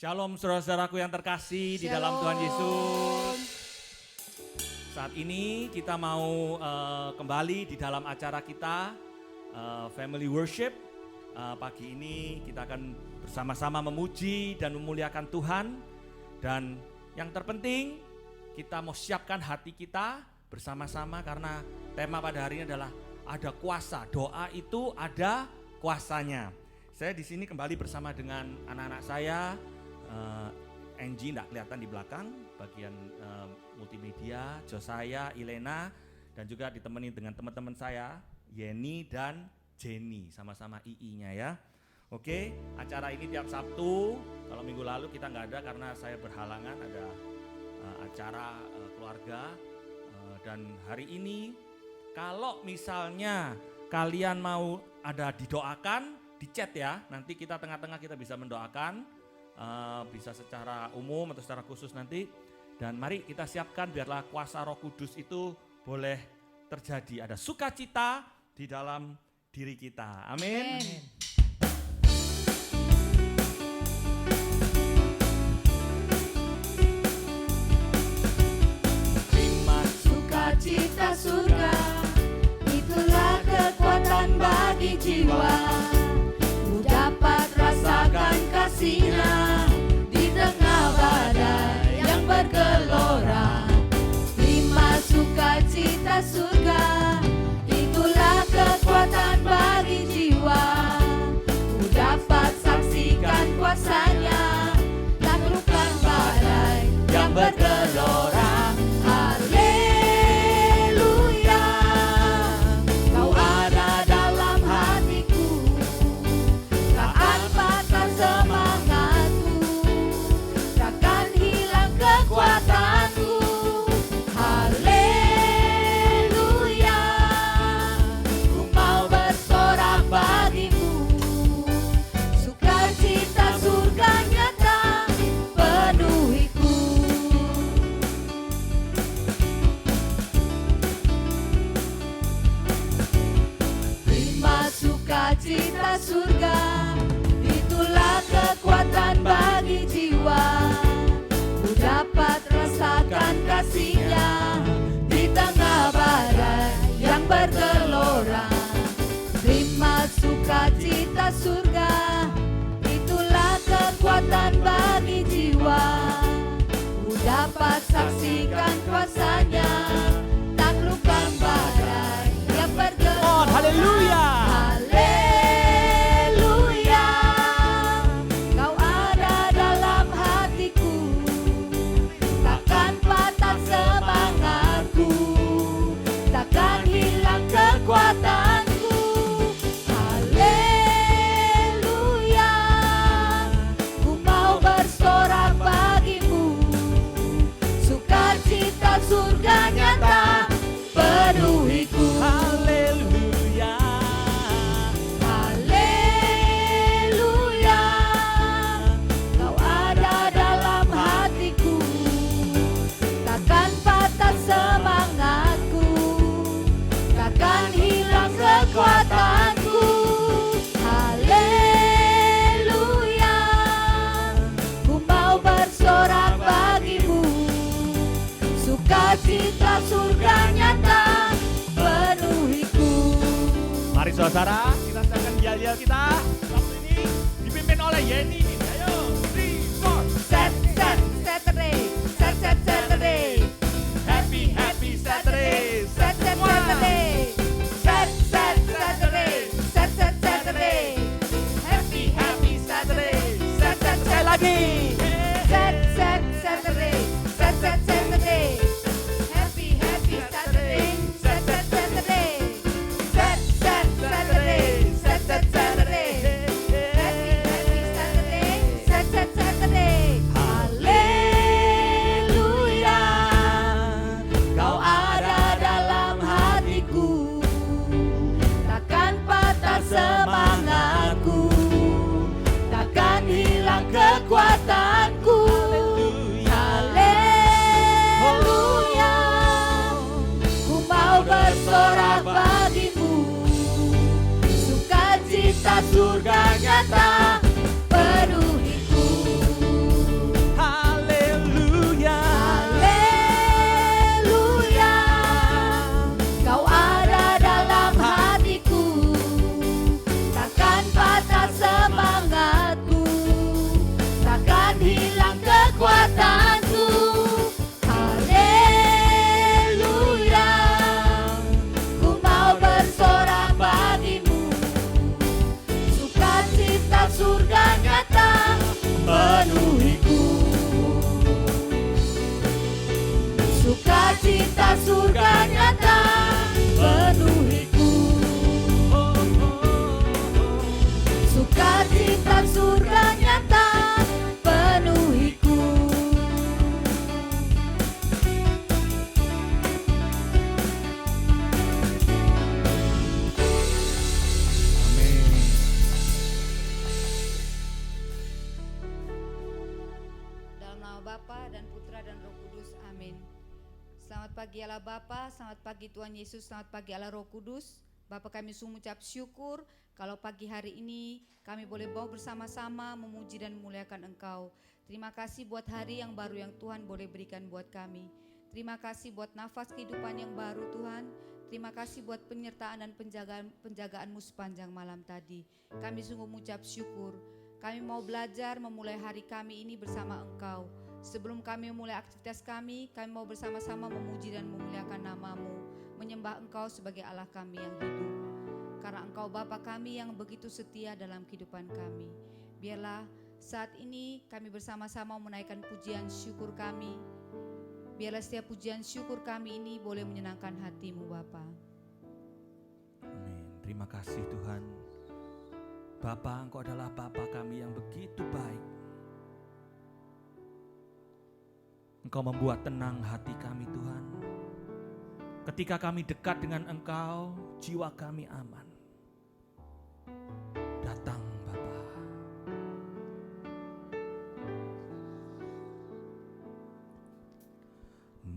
Shalom saudara-saudaraku yang terkasih di dalam Tuhan Yesus. Saat ini kita mau kembali di dalam acara kita Family Worship. Pagi ini kita akan bersama-sama memuji dan memuliakan Tuhan. Dan yang terpenting kita mau siapkan hati kita bersama-sama karena tema pada hari ini adalah ada kuasa. Doa itu ada kuasanya. Saya di sini kembali bersama dengan anak-anak saya. Angie tidak kelihatan di belakang, bagian multimedia, Josaya, Ilena, dan juga ditemani dengan teman-teman saya, Yeni dan Jenny, sama-sama II-nya ya. Oke, acara ini tiap Sabtu, kalau minggu lalu kita nggak ada karena saya berhalangan ada acara keluarga. Dan hari ini, kalau misalnya kalian mau ada didoakan, di chat ya, nanti kita tengah-tengah kita bisa mendoakan. Bisa secara umum atau secara khusus nanti. Dan mari kita siapkan biarlah kuasa Roh Kudus itu boleh terjadi. Ada sukacita di dalam diri kita. Amin. Terima sukacita surga, itulah kekuatan bagi jiwa. Ku dapat rasakan kasih-Nya di tengah badai yang bergelora. Terima sukacita surga, itulah kekuatan bagi jiwa. Ku dapat saksikan kuasa-Nya, taklukkan badai yang bergelora. Haleluya, Kau ada dalam hatiku, takkan patah semangatku, takkan hilang kekuatanku. Haleluya, ku mau bersorak bagimu, sukacita surga nyata penuhiku. Terima sukacita surga, itulah kekuatan bagi jiwa. Ku dapat rasakan kasih-Nya di tengah badai yang bergelora. Terima sukacita surga, itulah kekuatan bagi jiwa. Ku dapat saksikan kuasa-Nya, taklukkan badai yang bergelora. Haleluya. Haleluya, Kau ada dalam hatiku, takkan patah semangatku, takkan hilang kekuatanku. Haleluya, ku mau bersorak bagimu, sukacita surga nyata penuhiku. Haleluya. Haleluya, Kau ada dalam hatiku, takkan patah semangatku, takkan hilang kekuatanku. Haleluya, ku mau bersorak bagimu, sukacita surga nyata penuhiku. Mari saudara, kita sedangkan yel-yel kita. Waktu ini dipimpin oleh Yeni. Ayo, 3, 4. Set, set, Saturday, set, set, Saturday. Happy, happy Saturday. Set, set, Saturday. Set, set, Saturday. Set, set, Saturday. Happy, happy Saturday. Set, set, Sekali lagi. Set, set, Saturday. Set, set, Saturday. Happy, happy Saturday. Set, set, Saturday. Set, set, Saturday. Set, set, Saturday. Happy, happy Saturday. Set, set, Saturday. Haleluya, Kau ada dalam hatiku, takkan patah semangatku, takkan hilang kekuatanku. Haleluya, ku mau bersorak bagimu, sukacita surga nyata penuhiku. surga nyata penuhiku. Sukacita surga nyata penuhiku. Dalam nama Bapa dan Putra dan Roh Kudus, amin. Selamat pagi Allah Bapa, selamat pagi Tuhan Yesus, selamat pagi Allah Roh Kudus. Bapa, kami sungguh mengucap syukur kalau pagi hari ini kami boleh bawa bersama-sama memuji dan memuliakan Engkau. Terima kasih buat hari yang baru yang Tuhan boleh berikan buat kami. Terima kasih buat nafas kehidupan yang baru Tuhan. Terima kasih buat penyertaan dan penjagaanmu sepanjang malam tadi. Kami sungguh mengucap syukur. Kami mau belajar memulai hari kami ini bersama Engkau. Sebelum kami memulai aktivitas kami mau bersama-sama memuji dan memuliakan nama-Mu, menyembah Engkau sebagai Allah kami yang hidup. Karena Engkau Bapa kami yang begitu setia dalam kehidupan kami. Biarlah saat ini kami bersama-sama menaikkan pujian syukur kami. Biarlah setiap pujian syukur kami ini boleh menyenangkan hati-Mu Bapa. Amin. Terima kasih Tuhan. Bapa, Engkau adalah Bapa kami yang begitu baik. Engkau membuat tenang hati kami Tuhan. Ketika kami dekat dengan Engkau, jiwa kami aman. Datang Bapa.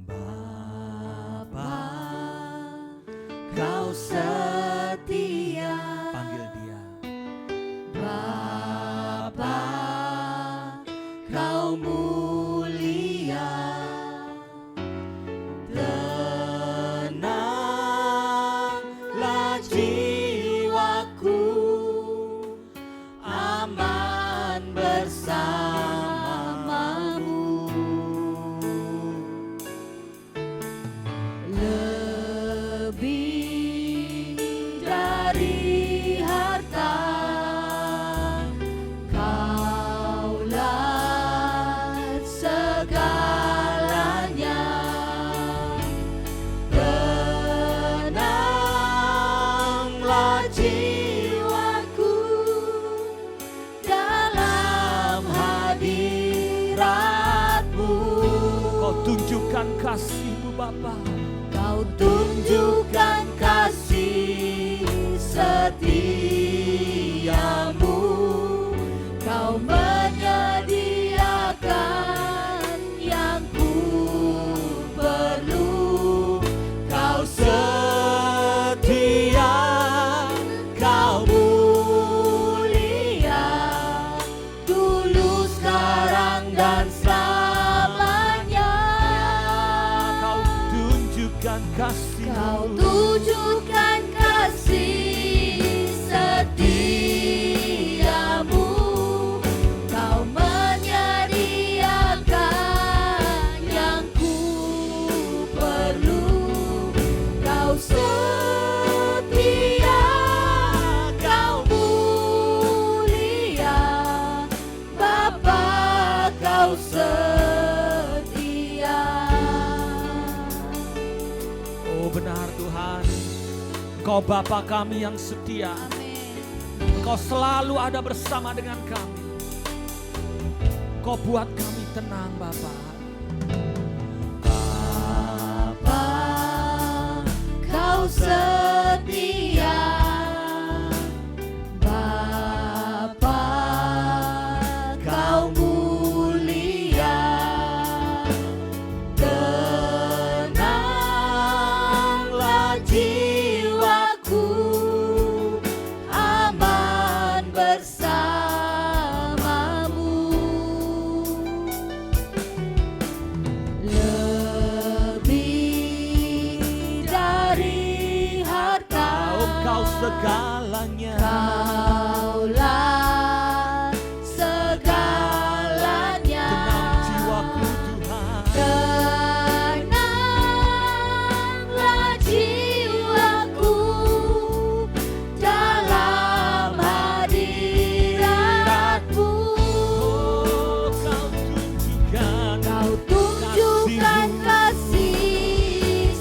Bapa, Kau setia. panggil dia. Bapa, Kau mulia. Tenanglah jiwaku, aman bersamamu. Lebih dari harta, Kaulah segalanya. Tenanglah jiwaku dalam hadirat-Mu. Kau tunjukkan kasih-Mu Bapa. Kau tunjukkan kasih setiamu. Kau menyediakan yang ku perlu. Kau setia, Kau mulia, dulu, sekarang, dan selamanya. Kau tunjukkan kasih. Kau tunjukkan kasih setiamu. Kau menyediakan yang ku perlu. Kau setia, Kau mulia, Bapa, Kau setia. Oh benar Tuhan, Engkau Bapa kami yang setia. Amin. Engkau selalu ada bersama dengan kami. Engkau buat kami tenang Bapa. Bapa, Kau setia. Bapa, Kau mulia. Tenanglah jiwaku, aman bersamamu. Lebih dari harta, Kau segalanya. Kaulah segalanya. Tenang jiwaku Tuhan. Tenanglah jiwaku dalam hadirat-Mu. Oh Kau tunjukkan Kau tunjukkan kasih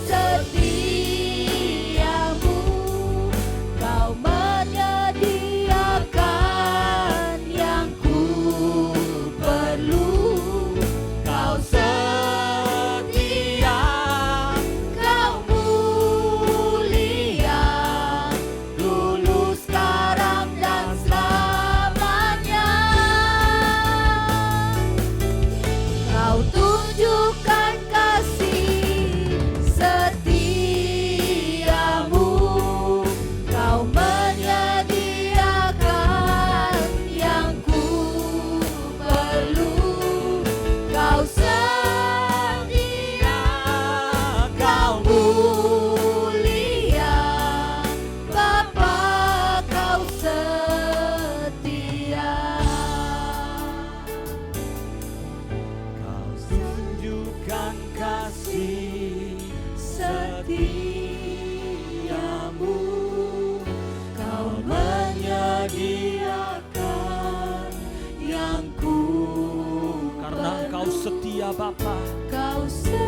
setia Bapa. Kau setia,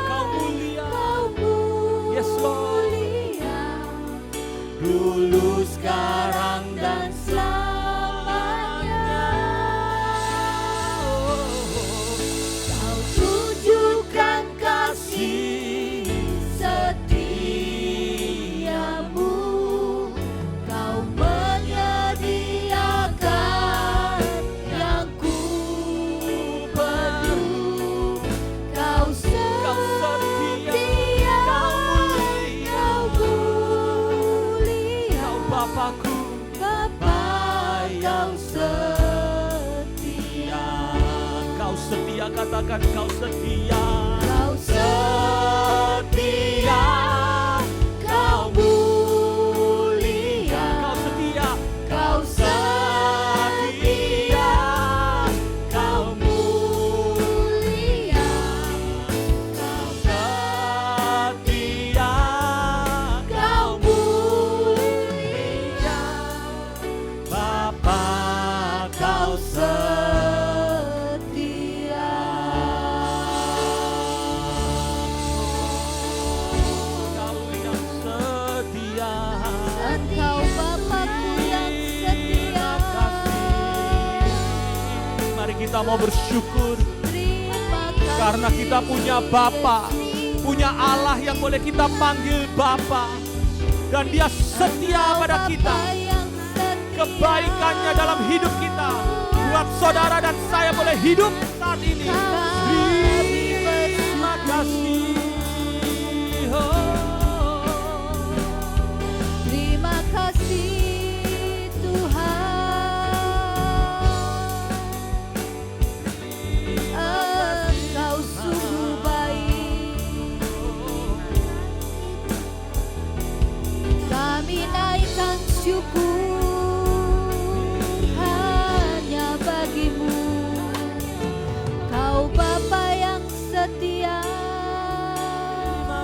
Kau mulia. Kau mulia. Yes Lord. Dulu, sekarang, dan selamanya. Kau tunjukkan kasih setiamu. Kau menyediakan yang ku perlu. Kau setia, Kau mulia. Bapakku, Bapa, Kau setia. Kau setia, katakan Kau setia. Kau setia, Kau mulia. Kau setia. Kau setia, Kau mulia. Kau Setia. Kau mulia. Bapa, Kau Setia. Kau yang setia. Engkau Bapakku yang setia. Mari kita mau bersyukur Terima kasih. karena kita punya Bapa, punya Allah yang boleh kita panggil Bapa, dan Dia setia pada kita. Kebaikannya dalam hidup kita buat saudara dan saya boleh hidup saat ini. Terima kasih. Terima kasih Tuhan. Engkau sungguh baik. Kami naikkan syukur hanya bagimu. Kau Bapa yang setia. Terima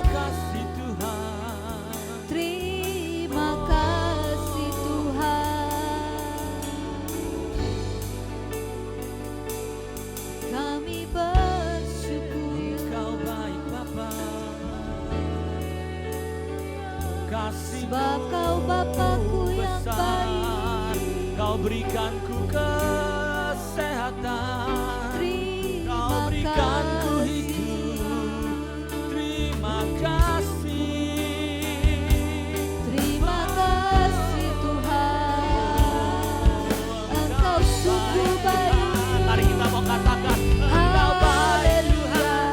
kasih Tuhan. Terima kasih Tuhan. Kami bersyukur. Kau baik Bapa. Kasih Sebab Kau Bapakku yang baik. Kau berikanku kesehatan. Kau Terima berikanku kasih. hidup. Terima kasih. Terima kasih Tuhan. Engkau sungguh baik. Mari kita mau katakan Engkau baik Tuhan.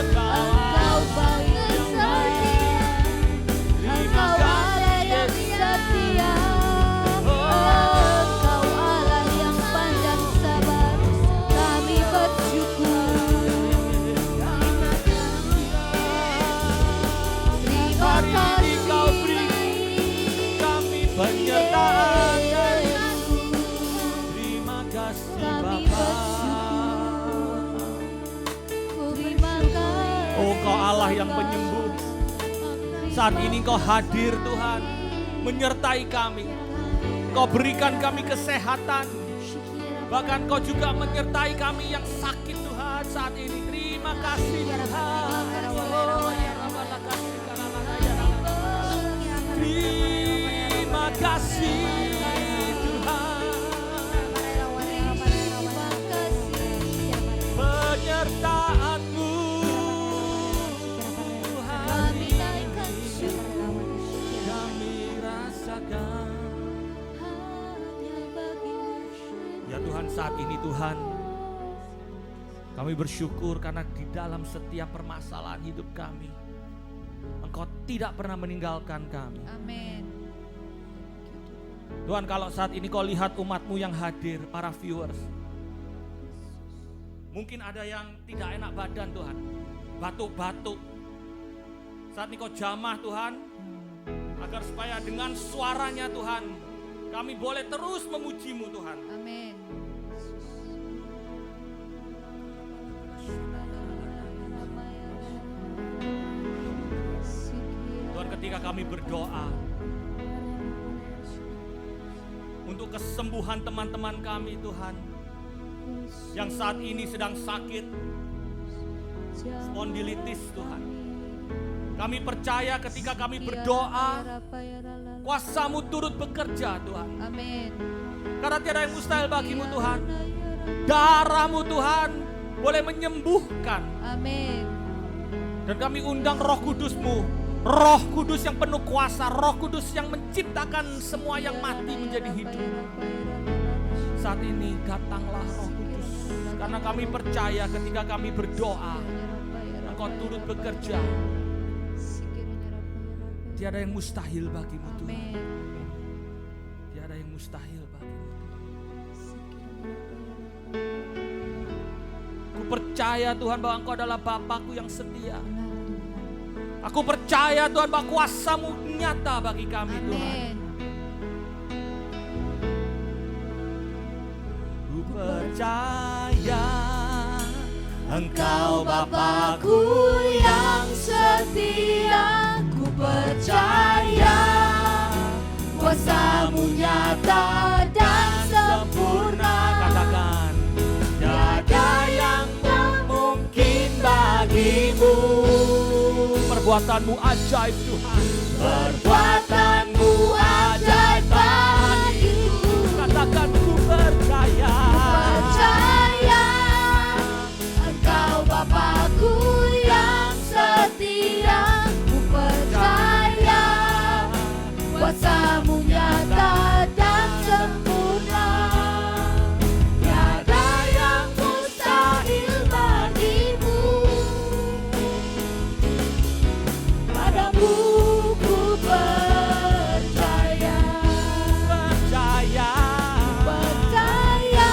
Engkau baik dan setia. Engkau Allah yang setia. Engkau Allah yang pandang sabar. Kami bersyukur. Terima Hari ini Kau kasih. beri kami penyertaan. Terima kasih Kami Bapa. Terima kasih. Oh Kau Allah yang penyembuh. Saat ini Kau hadir Tuhan, menyertai kami. Kau berikan kami kesehatan. Bahkan Kau juga menyertai kami yang sakit Tuhan saat ini. Terima kasih Tuhan. Terima kasih Tuhan. Terima kasih. Penyertaan-Mu Tuhan. Kami naikkan syukur Kami rasakan. hanya bagimu. Ya Tuhan, saat ini Tuhan, kami bersyukur karena di dalam setiap permasalahan hidup kami, Engkau tidak pernah meninggalkan kami. Amin. Tuhan, kalau saat ini Kau lihat umat-Mu yang hadir, para viewers, mungkin ada yang tidak enak badan Tuhan, batuk-batuk. Saat ini Kau jamah Tuhan, agar supaya dengan suaranya Tuhan, kami boleh terus memuji-Mu Tuhan. Amin. Tuhan, ketika kami berdoa untuk kesembuhan teman-teman kami Tuhan, yang saat ini sedang sakit spondilitis Tuhan. Kami percaya ketika kami berdoa, kuasa-Mu turut bekerja Tuhan. Amin. Karena tiada yang mustahil bagimu Tuhan. Darah-Mu Tuhan boleh menyembuhkan. Amin. Dan kami undang Roh Kudus-Mu, Roh Kudus yang penuh kuasa, Roh Kudus yang menciptakan semua yang mati menjadi hidup. Saat ini datanglah Roh Kudus, karena kami percaya ketika kami berdoa, Engkau turut bekerja. Tiada yang mustahil bagimu Tuhan. Tiada yang mustahil bagimu Tuhan. Aku percaya Tuhan bahwa Engkau adalah Bapakku yang setia. Aku percaya Tuhan bahwa kuasa-Mu nyata bagi kami Tuhan. Ku percaya Engkau Bapakku yang setia. Ku percaya kuasa-Mu nyata dan sempurna. Katakan, tiada yang mungkin bagimu. Perbuatan-Mu ajaib Tuhan. Perbuatan-Mu ajaib bagiku. Katakan, ku percaya. Percaya Engkau Bapakku yang setia. Ku percaya kuasa-Mu nyata dan sempurna. Tiada yang mustahil bagimu. Padamu ku percaya. Percaya. Percaya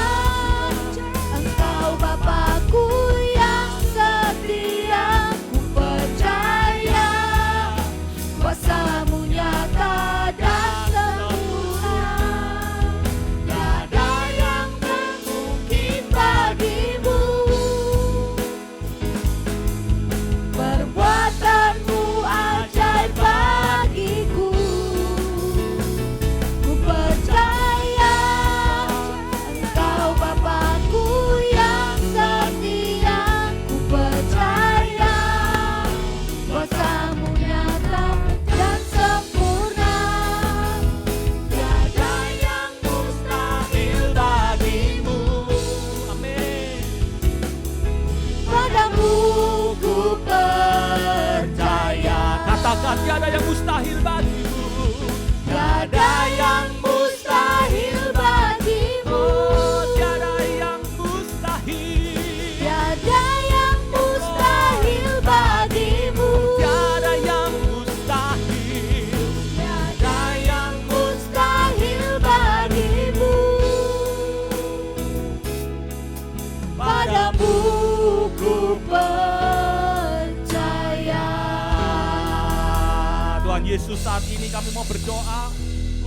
Engkau Bapakku yang setia. Ku percaya kuasa-Mu nyata dan sempurna. Tiada yang mungkin bagimu. Perbuatan-Mu ajaib bagiku. Ku percaya Engkau Bapakku yang setia. Ku percaya kuasa-Mu nyata dan sempurna. Tiada yang mustahil bagimu. Amin. Padamu ku percaya. Katakan, tiada yang mustahil bagimu. Tiada yang mustahil bagimu. Tiada yang mustahil. Tiada yang mustahil bagimu. Tiada yang mustahil. Tiada yang mustahil bagimu. Padamu ku percaya. Tuhan Yesus, saat ini kami mau berdoa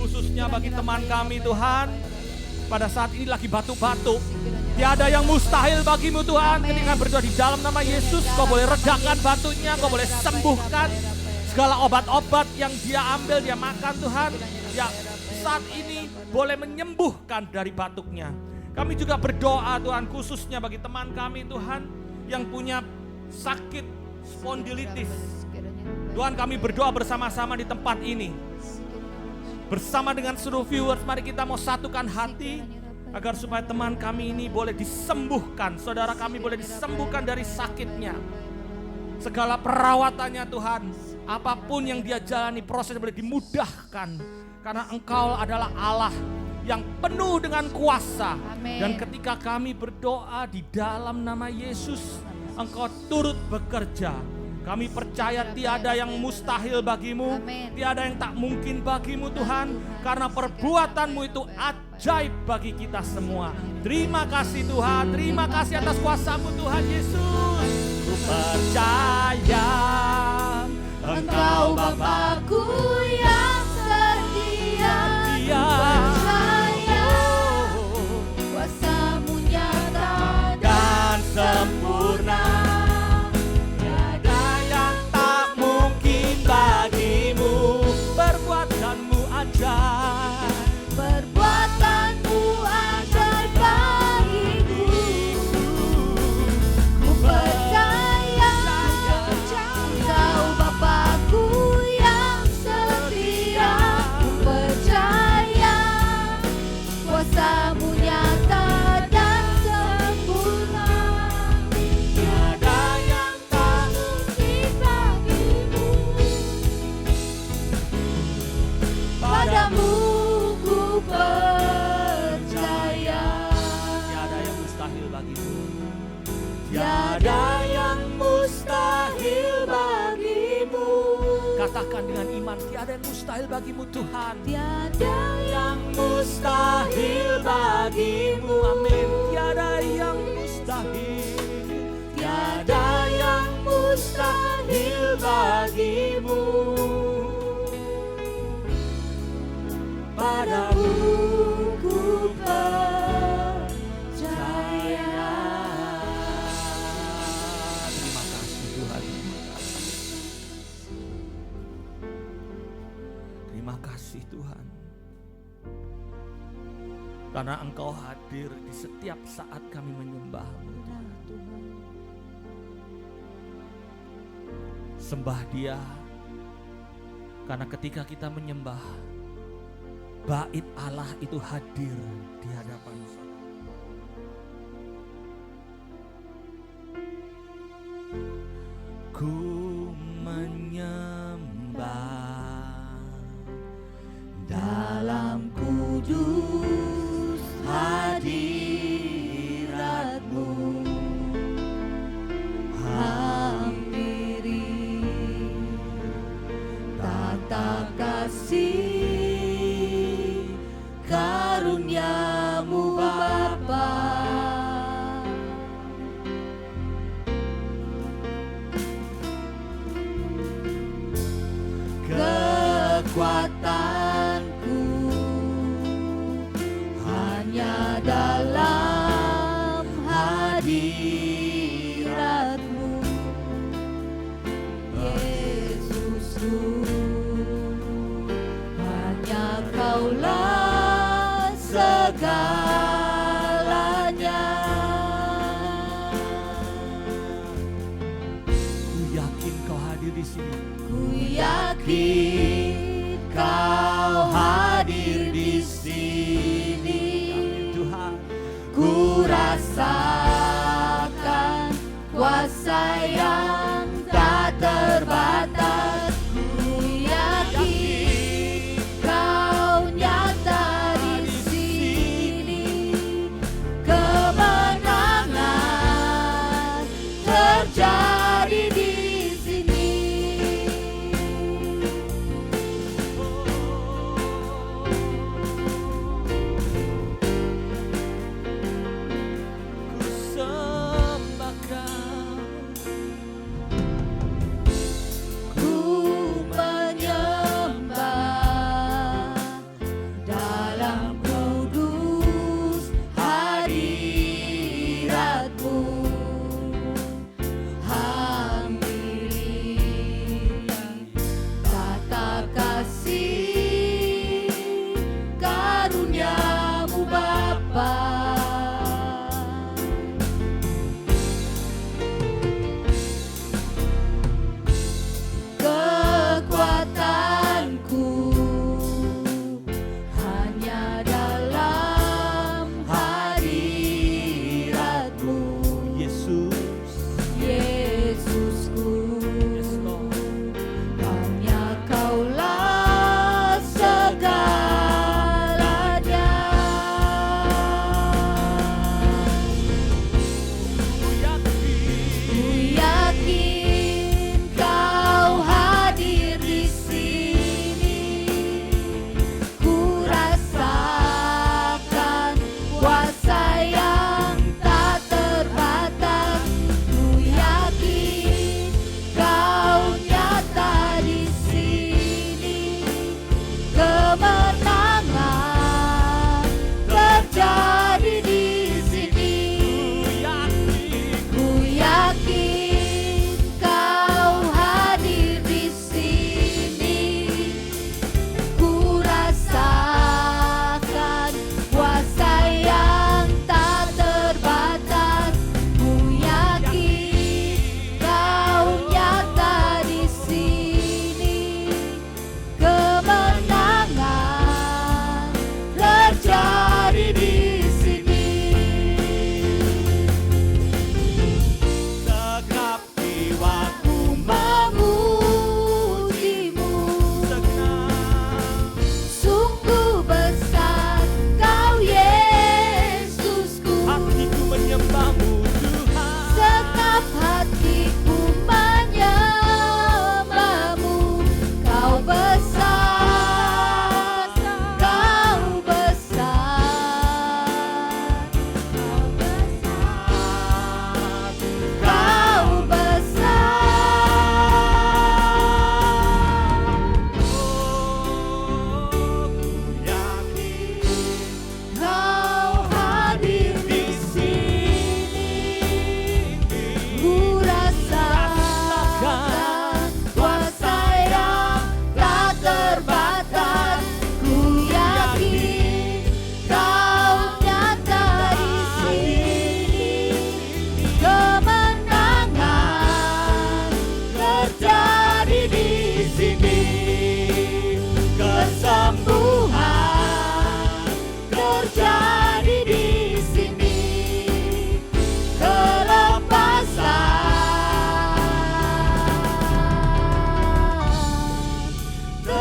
khususnya bagi teman kami Tuhan. Pada saat ini lagi batuk-batuk. Tiada yang mustahil bagimu Tuhan. Ketika berdoa di dalam nama Yesus, Kau boleh redakan batuknya, Kau boleh sembuhkan segala obat-obat yang dia ambil, dia makan Tuhan. Ya, saat ini boleh menyembuhkan dari batuknya. Kami juga berdoa Tuhan khususnya bagi teman kami Tuhan yang punya sakit spondilitis. Tuhan, kami berdoa bersama-sama di tempat ini. Bersama dengan seluruh viewers, mari kita mau satukan hati agar supaya teman kami ini boleh disembuhkan. Saudara kami boleh disembuhkan dari sakitnya. Segala perawatannya Tuhan, apapun yang dia jalani, proses boleh dimudahkan. Karena Engkau adalah Allah yang penuh dengan kuasa. Amin. Dan ketika kami berdoa di dalam nama Yesus, Engkau turut bekerja. Kami percaya tiada yang mustahil bagimu. Amin. Tiada yang tak mungkin bagimu Tuhan. Karena perbuatanmu itu ajaib bagi kita semua. Terima kasih Tuhan. Terima kasih atas kuasa-Mu Tuhan Yesus. Ku percaya Engkau Bapakku yang setia. Percaya kuasa-Mu nyata dan sempurna. Tiada yang tak mungkin bagimu. Perbuatanmu ajaib. Perbuatanmu ajaib bagiku. Katakan dengan iman, tiada yang mustahil bagimu Tuhan. Tiada Yang mustahil bagimu, amin. Tiada yang mustahil, tiada yang mustahil bagimu. Padamu ku percaya. Terima kasih Tuhan. Terima kasih Tuhan. Karena Engkau hadir di setiap saat kami menyembah-Mu. Tuhan. Sembah Dia. Karena ketika kita menyembah, bait Allah itu hadir di hadapan Saudara. Ku menyembah dalam kudus hadirat-Mu, hampiri tata kasih karunia-Mu Bapa. Kekuatanku hanya dalam hadirat-Mu, Yesusku. Hanya Kaulah segalanya. ku yakin Kau hadir di sini. Ku yakin Kau hadir di sini. Amin Tuhan. Ku rasakan kuasa yang tak terbatas. Ku yakin Kau nyata di sini. Kemenangan terjadi di sini. Ku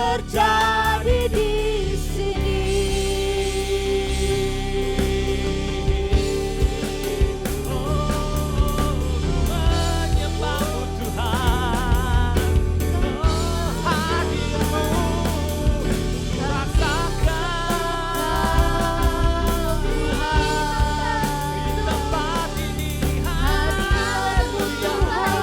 terjadi di sini. Menyembahmu Tuhan, hadirmu rasakan di tempat ini. Hadirmu Tuhan,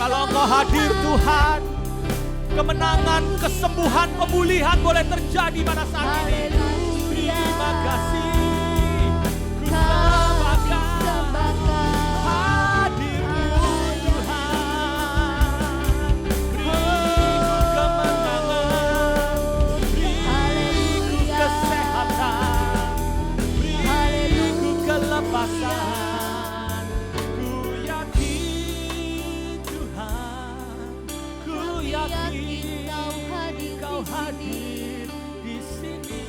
Kalau Engkau hadir Tuhan, kemenangan, kesembuhan, pemulihan boleh terjadi pada saat ini. Terima kasih, ku sembahkan hadirmu Tuhan. Beriku kemenangan, beriku kesehatan, beriku kelepasan. Ku yakin Tuhan, ku yakin Kau hadir di sini.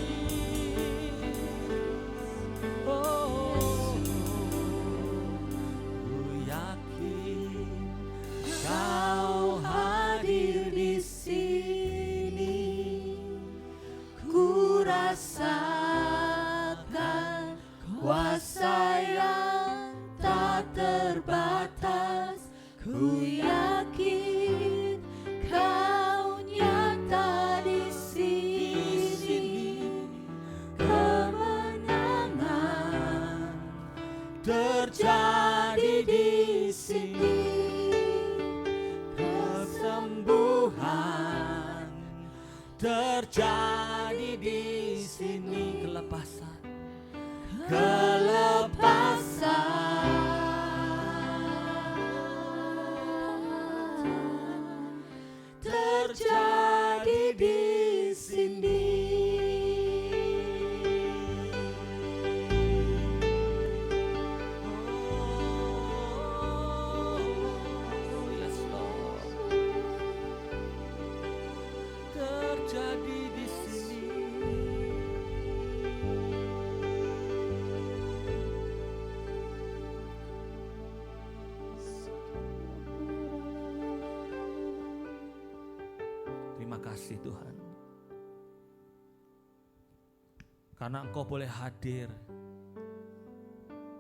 Oh, ku yakin Kau hadir di sini. Ku rasakan kuasa yang tak terbatas. Ku yakin Kau nyata di sini. Kemenangan terjadi di sini, kesembuhan terjadi di sini, kelepasan terjadi di sini. Oh, yes Lord. Terjadi di sini. Terima kasih Tuhan, karena Engkau boleh hadir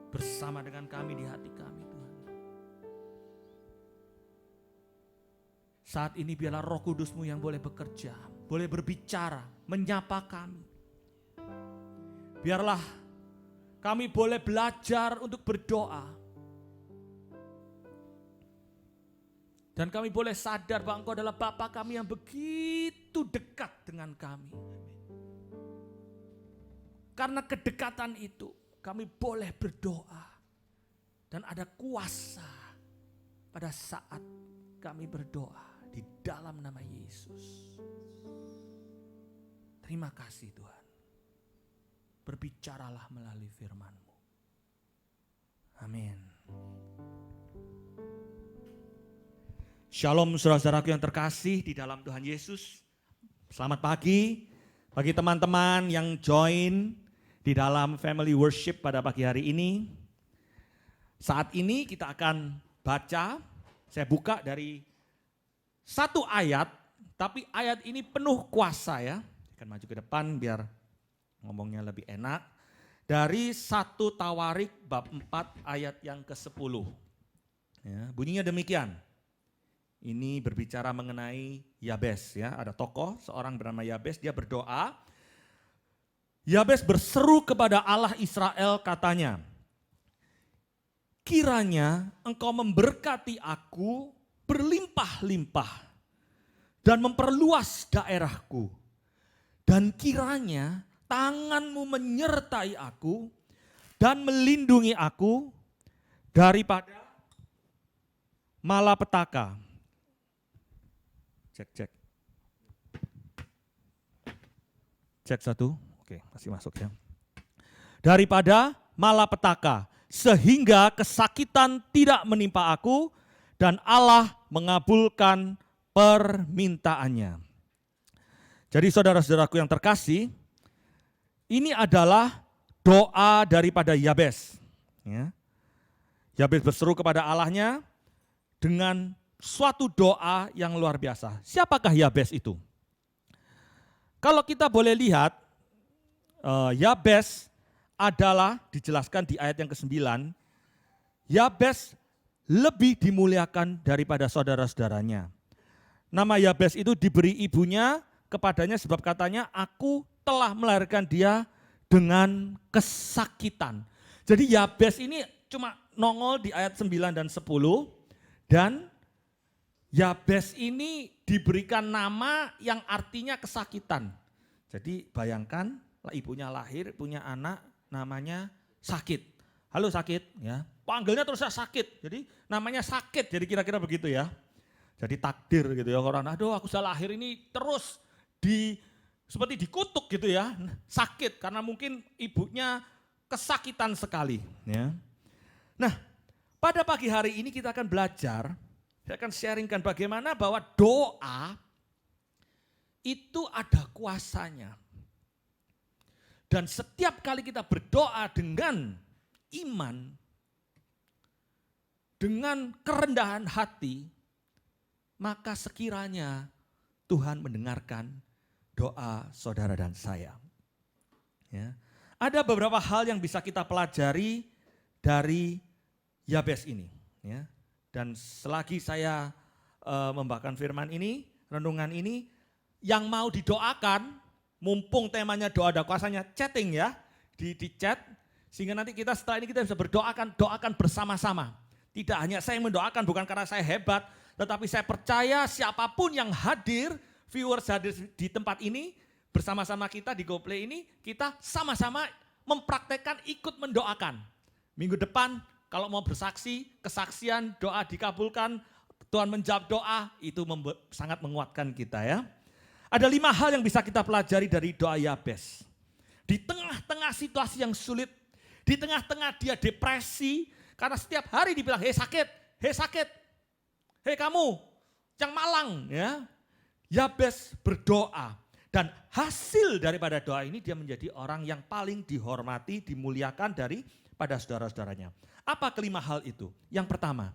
bersama dengan kami di hati kami Tuhan. Saat ini biarlah Roh Kudus-Mu yang boleh bekerja, boleh berbicara, menyapa kami. Biarlah kami boleh belajar untuk berdoa. Dan kami boleh sadar bahwa Engkau adalah Bapa kami yang begitu dekat dengan kami. Karena kedekatan itu kami boleh berdoa. Dan ada kuasa pada saat kami berdoa di dalam nama Yesus. Terima kasih Tuhan. Berbicaralah melalui firman-Mu. Amin. Shalom saudara-saudaraku yang terkasih di dalam Tuhan Yesus. Selamat pagi bagi teman-teman yang join di dalam family worship pada pagi hari ini. Saat ini kita akan baca, saya buka dari satu ayat, tapi ayat ini penuh kuasa ya. Akan maju ke depan biar ngomongnya lebih enak. Dari 1 Tawarik bab 4 ayat yang ke-10. Ya, bunyinya demikian. Ini berbicara mengenai Yabes ya, ada tokoh seorang bernama Yabes, dia berdoa. Yabes berseru kepada Allah Israel katanya, kiranya Engkau memberkati aku berlimpah-limpah dan memperluas daerahku. Dan kiranya tangan-Mu menyertai aku dan melindungi aku daripada malapetaka. Cek. Cek 1, oke masih masuk ya. Daripada malapetaka, sehingga kesakitan tidak menimpa aku dan Allah mengabulkan permintaannya. Jadi saudara-saudaraku yang terkasih, ini adalah doa daripada Yabes. Ya. Yabes berseru kepada Allahnya, dengan suatu doa yang luar biasa. Siapakah Yabes itu? Kalau kita boleh lihat, Yabes adalah dijelaskan di ayat yang ke-9, Yabes lebih dimuliakan daripada saudara-saudaranya. Nama Yabes itu diberi ibunya kepadanya sebab katanya, aku telah melahirkan dia dengan kesakitan. Jadi Yabes ini cuma nongol di ayat 9 dan 10, dan Yabes ini diberikan nama yang artinya kesakitan. Jadi bayangkan ibunya lahir punya anak namanya sakit. Halo sakit, ya. Panggilnya terus sakit. Jadi namanya sakit. Jadi kira-kira begitu ya. Jadi takdir gitu ya orang. Aduh, aku sudah lahir ini terus seperti dikutuk gitu ya. Sakit karena mungkin ibunya kesakitan sekali, ya. Nah, pada pagi hari ini kita akan belajar, saya akan sharingkan bagaimana bahwa doa itu ada kuasanya. Dan setiap kali kita berdoa dengan iman, dengan kerendahan hati, maka sekiranya Tuhan mendengarkan doa saudara dan saya. Ya. Ada beberapa hal yang bisa kita pelajari dari Yabes ini. Ya. Dan selagi saya membacakan firman ini, renungan ini, yang mau didoakan, mumpung temanya doa ada kuasanya, chatting ya, di chat, sehingga nanti kita setelah ini kita bisa doakan bersama-sama. Tidak hanya saya yang mendoakan, bukan karena saya hebat, tetapi saya percaya siapapun yang hadir, viewers hadir di tempat ini, bersama-sama kita di GoPlay ini, kita sama-sama mempraktekkan ikut mendoakan. Minggu depan, kalau mau bersaksi, kesaksian, doa dikabulkan, Tuhan menjawab doa, itu sangat menguatkan kita ya. Ada 5 hal yang bisa kita pelajari dari doa Yabes. Di tengah-tengah situasi yang sulit, di tengah-tengah dia depresi, karena setiap hari dibilang, hei sakit, hei kamu yang malang. Ya. Yabes berdoa, dan hasil daripada doa ini dia menjadi orang yang paling dihormati, dimuliakan daripada saudara-saudaranya. Apa kelima hal itu? Yang pertama,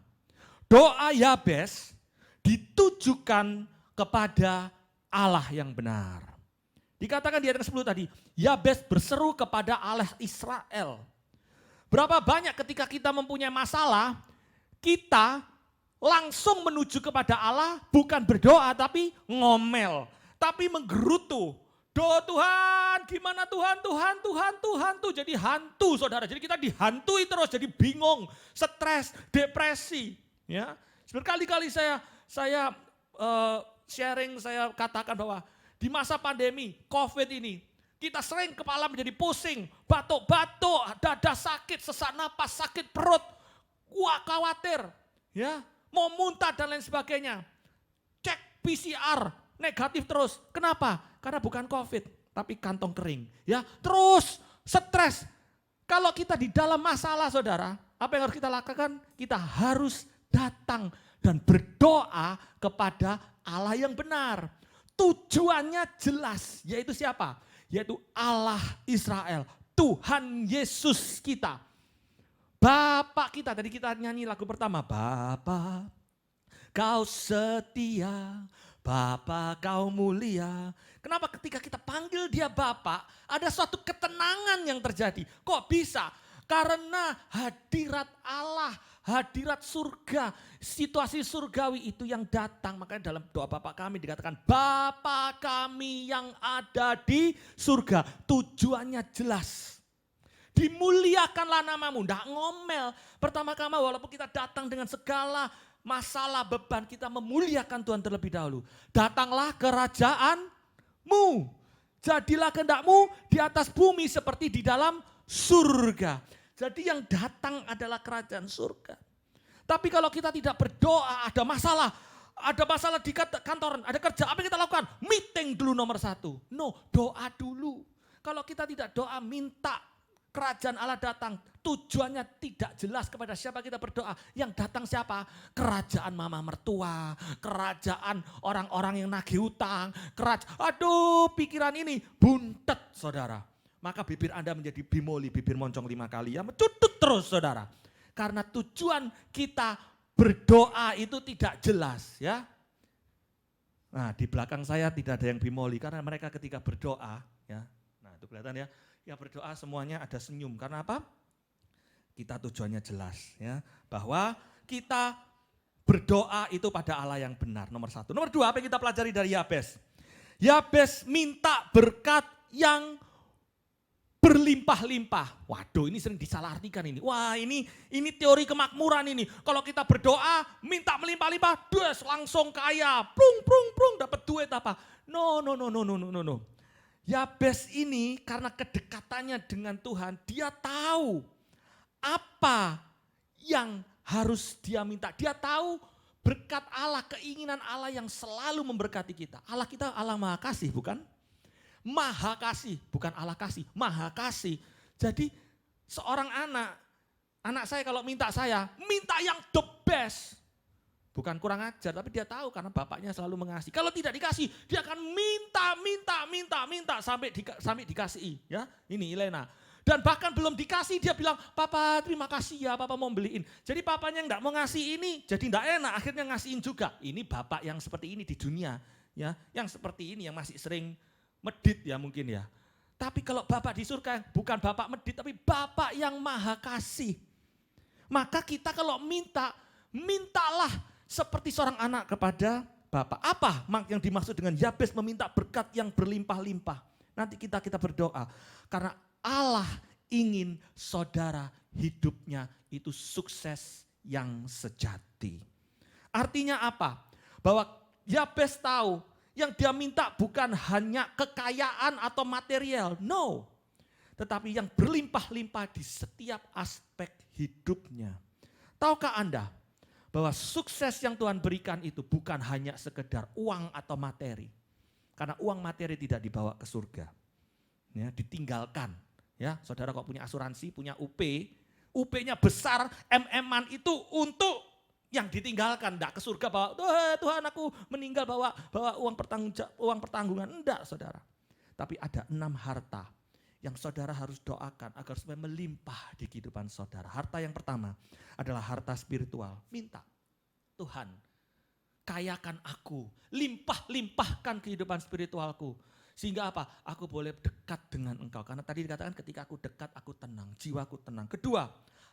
doa Yabes ditujukan kepada Allah yang benar. Dikatakan di ayat 10 tadi, Yabes berseru kepada Allah Israel. Berapa banyak ketika kita mempunyai masalah, kita langsung menuju kepada Allah, bukan berdoa tapi ngomel, tapi menggerutu. Doa Tuhan, gimana Tuhan, Tuhan, jadi hantu saudara. Jadi kita dihantui terus, jadi bingung, stres, depresi. Ya, berkali-kali saya sharing, saya katakan bahwa di masa pandemi COVID ini, kita sering kepala menjadi pusing, batuk-batuk, dada sakit, sesak napas, sakit perut, khawatir, ya, mau muntah dan lain sebagainya. Cek PCR, negatif terus. Kenapa? Karena bukan COVID, tapi kantong kering. Ya, terus stres. Kalau kita di dalam masalah saudara, apa yang harus kita lakukan? Kita harus datang dan berdoa kepada Allah yang benar. Tujuannya jelas, yaitu siapa? Yaitu Allah Israel, Tuhan Yesus kita. Bapak kita, tadi kita nyanyi lagu pertama, Bapa kau setia, Bapa kau mulia. Kenapa ketika kita panggil dia Bapa, ada suatu ketenangan yang terjadi. Kok bisa? Karena hadirat Allah, hadirat surga, situasi surgawi itu yang datang. Makanya dalam doa Bapa kami dikatakan, Bapa kami yang ada di surga. Tujuannya jelas. Dimuliakanlah namamu, tidak ngomel. Pertama-tama walaupun kita datang dengan segala masalah beban, kita memuliakan Tuhan terlebih dahulu. Datanglah kerajaanmu, jadilah kehendakmu di atas bumi seperti di dalam surga. Jadi yang datang adalah kerajaan surga. Tapi kalau kita tidak berdoa, ada masalah di kantor, ada kerja, apa yang kita lakukan? Meeting dulu nomor 1. No, doa dulu. Kalau kita tidak doa, minta kerajaan Allah datang, tujuannya tidak jelas kepada siapa kita berdoa. Yang datang siapa? Kerajaan mama mertua, kerajaan orang-orang yang nagih hutang, aduh pikiran ini buntet saudara. Maka bibir Anda menjadi bimoli, bibir moncong 5 kali, ya mencutut terus saudara. Karena tujuan kita berdoa itu tidak jelas ya. Nah di belakang saya tidak ada yang bimoli karena mereka ketika berdoa ya. Nah itu kelihatan ya, ya berdoa semuanya ada senyum. Karena apa? Kita tujuannya jelas ya. Bahwa kita berdoa itu pada Allah yang benar, nomor satu. Nomor dua, apa yang kita pelajari dari Yabes? Yabes minta berkat yang berlimpah-limpah. Waduh, ini sering disalahartikan ini. Wah, ini teori kemakmuran ini. Kalau kita berdoa, minta melimpah-limpah, des langsung kaya, prung dapat duit apa? No. Yabes ini karena kedekatannya dengan Tuhan, dia tahu apa yang harus dia minta. Dia tahu berkat Allah, keinginan Allah yang selalu memberkati kita. Allah kita Allah Maha Kasih, bukan? Maha Kasih, bukan Allah kasih, Maha Kasih. Jadi seorang anak saya kalau minta yang the best. Bukan kurang ajar, tapi dia tahu karena bapaknya selalu mengasihi. Kalau tidak dikasih, dia akan minta sampai dikasihi. Ya, ini Elena. Dan bahkan belum dikasih dia bilang, "Papa terima kasih ya, Papa mau beliin." Jadi papanya enggak mau ngasih ini, jadi enggak enak, akhirnya ngasihin juga. Ini bapak yang seperti ini di dunia, ya, yang seperti ini yang masih sering medit ya mungkin ya. Tapi kalau Bapak di surga bukan Bapak medit tapi Bapak yang Maha Kasih. Maka kita kalau mintalah seperti seorang anak kepada Bapak. Apa yang dimaksud dengan Yabes meminta berkat yang berlimpah-limpah? Nanti kita berdoa. Karena Allah ingin saudara hidupnya itu sukses yang sejati. Artinya apa? Bahwa Yabes tahu yang dia minta bukan hanya kekayaan atau material, no. Tetapi yang berlimpah-limpah di setiap aspek hidupnya. Tahukah Anda bahwa sukses yang Tuhan berikan itu bukan hanya sekedar uang atau materi. Karena uang materi tidak dibawa ke surga. Ya, ditinggalkan. Ya, saudara kok punya asuransi, punya UP-nya besar, MM-an itu untuk yang ditinggalkan, enggak ke surga bawa, Tuhan aku meninggal bawa uang pertanggungan, enggak saudara. Tapi ada 6 harta yang saudara harus doakan agar supaya melimpah di kehidupan saudara. Harta yang pertama adalah harta spiritual. Minta, Tuhan kayakan aku, limpahkan kehidupan spiritualku. Sehingga apa? Aku boleh dekat dengan Engkau. Karena tadi dikatakan ketika aku dekat aku tenang, jiwaku tenang. Kedua,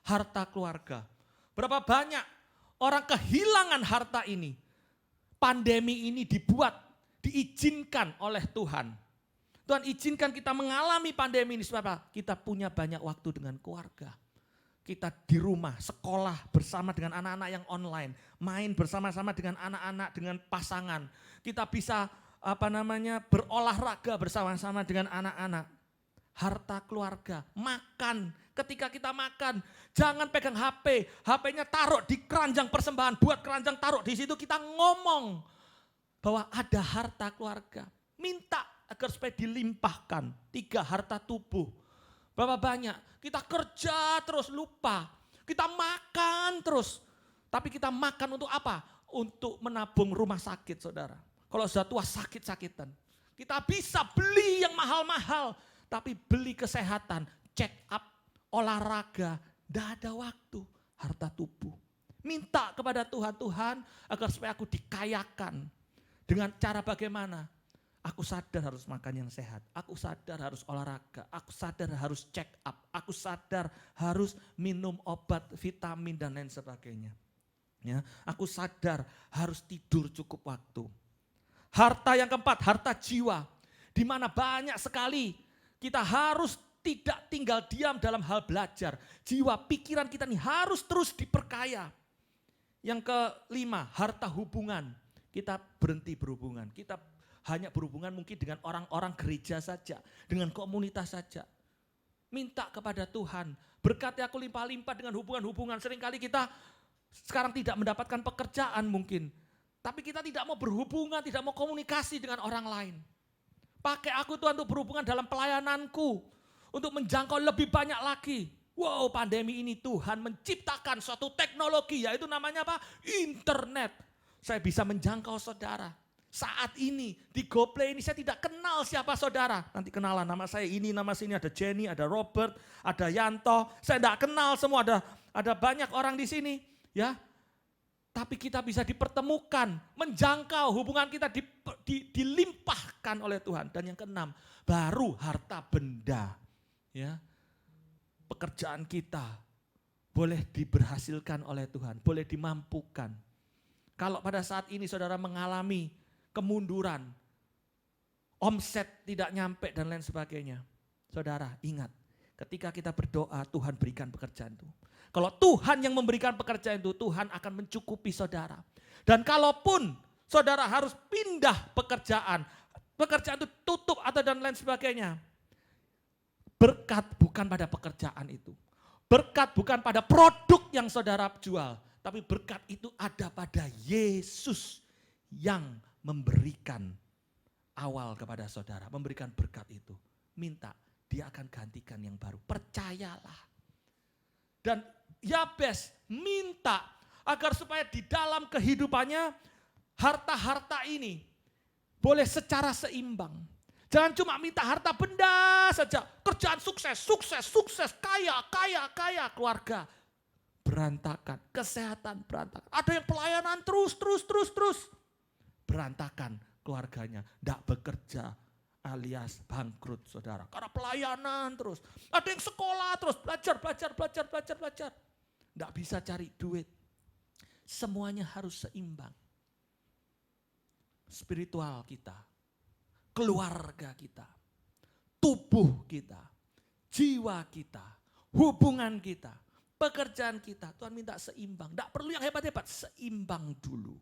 harta keluarga. Berapa banyak orang kehilangan harta ini. Pandemi ini diizinkan oleh Tuhan. Tuhan izinkan kita mengalami pandemi ini sebab apa? Kita punya banyak waktu dengan keluarga. Kita di rumah, sekolah bersama dengan anak-anak yang online. Main bersama-sama dengan anak-anak, dengan pasangan. Kita bisa berolahraga bersama-sama dengan anak-anak. Harta keluarga, makan. Ketika kita makan, jangan pegang HP. HP-nya taruh di keranjang persembahan. Buat keranjang taruh di situ, kita ngomong bahwa ada harta keluarga. Minta agar supaya dilimpahkan. 3, harta tubuh. Berapa banyak? Kita kerja terus lupa. Kita makan terus. Tapi kita makan untuk apa? Untuk menabung rumah sakit saudara. Kalau sudah tua sakit-sakitan. Kita bisa beli yang mahal-mahal. Tapi beli kesehatan, check up, olahraga, tidak ada waktu, harta tubuh. Minta kepada Tuhan agar supaya aku dikayakan. Dengan cara bagaimana? Aku sadar harus makan yang sehat, aku sadar harus olahraga, aku sadar harus check up, aku sadar harus minum obat, vitamin dan lain sebagainya. Ya, aku sadar harus tidur cukup waktu. Harta yang keempat, harta jiwa. Di mana banyak sekali kita harus tidak tinggal diam dalam hal belajar. Jiwa, pikiran kita ini harus terus diperkaya. Yang kelima, harta hubungan. Kita berhenti berhubungan. Kita hanya berhubungan mungkin dengan orang-orang gereja saja. Dengan komunitas saja. Minta kepada Tuhan. Berkati aku limpah-limpah dengan hubungan-hubungan. Seringkali kita sekarang tidak mendapatkan pekerjaan mungkin. Tapi kita tidak mau berhubungan, tidak mau komunikasi dengan orang lain. Pakai aku Tuhan untuk berhubungan dalam pelayananku. Untuk menjangkau lebih banyak lagi. Wow, pandemi ini Tuhan menciptakan suatu teknologi, yaitu namanya apa? Internet. Saya bisa menjangkau saudara. Saat ini di GoPlay ini saya tidak kenal siapa saudara. Nanti kenalan, nama saya ini, nama sini, ada Jenny, ada Robert, ada Yanto. Saya tidak kenal semua, ada banyak orang di sini. Ya, Tapi kita bisa dipertemukan, menjangkau, hubungan kita dilimpahkan oleh Tuhan. Dan yang keenam, baru harta benda. Ya, pekerjaan kita boleh diberhasilkan oleh Tuhan, boleh dimampukan. Kalau pada saat ini saudara mengalami kemunduran, omset tidak nyampe dan lain sebagainya. Saudara ingat, ketika kita berdoa Tuhan berikan pekerjaan itu. Kalau Tuhan yang memberikan pekerjaan itu, Tuhan akan mencukupi saudara. Dan kalaupun saudara harus pindah pekerjaan itu tutup atau dan lain sebagainya. Berkat bukan pada pekerjaan itu. Berkat bukan pada produk yang saudara jual. Tapi berkat itu ada pada Yesus yang memberikan awal kepada saudara. Memberikan berkat itu. Minta, dia akan gantikan yang baru. Percayalah. Dan Yabes minta agar supaya di dalam kehidupannya harta-harta ini boleh secara seimbang. Jangan cuma minta harta benda saja. Kerjaan sukses, kaya, keluarga berantakan, kesehatan berantakan. Ada yang pelayanan terus. Berantakan keluarganya, tidak bekerja alias bangkrut saudara. Karena pelayanan terus. Ada yang sekolah terus, belajar. Tidak bisa cari duit. Semuanya harus seimbang. Spiritual kita, keluarga kita, tubuh kita, jiwa kita, hubungan kita, pekerjaan kita. Tuhan minta seimbang. Tidak perlu yang hebat-hebat, seimbang dulu.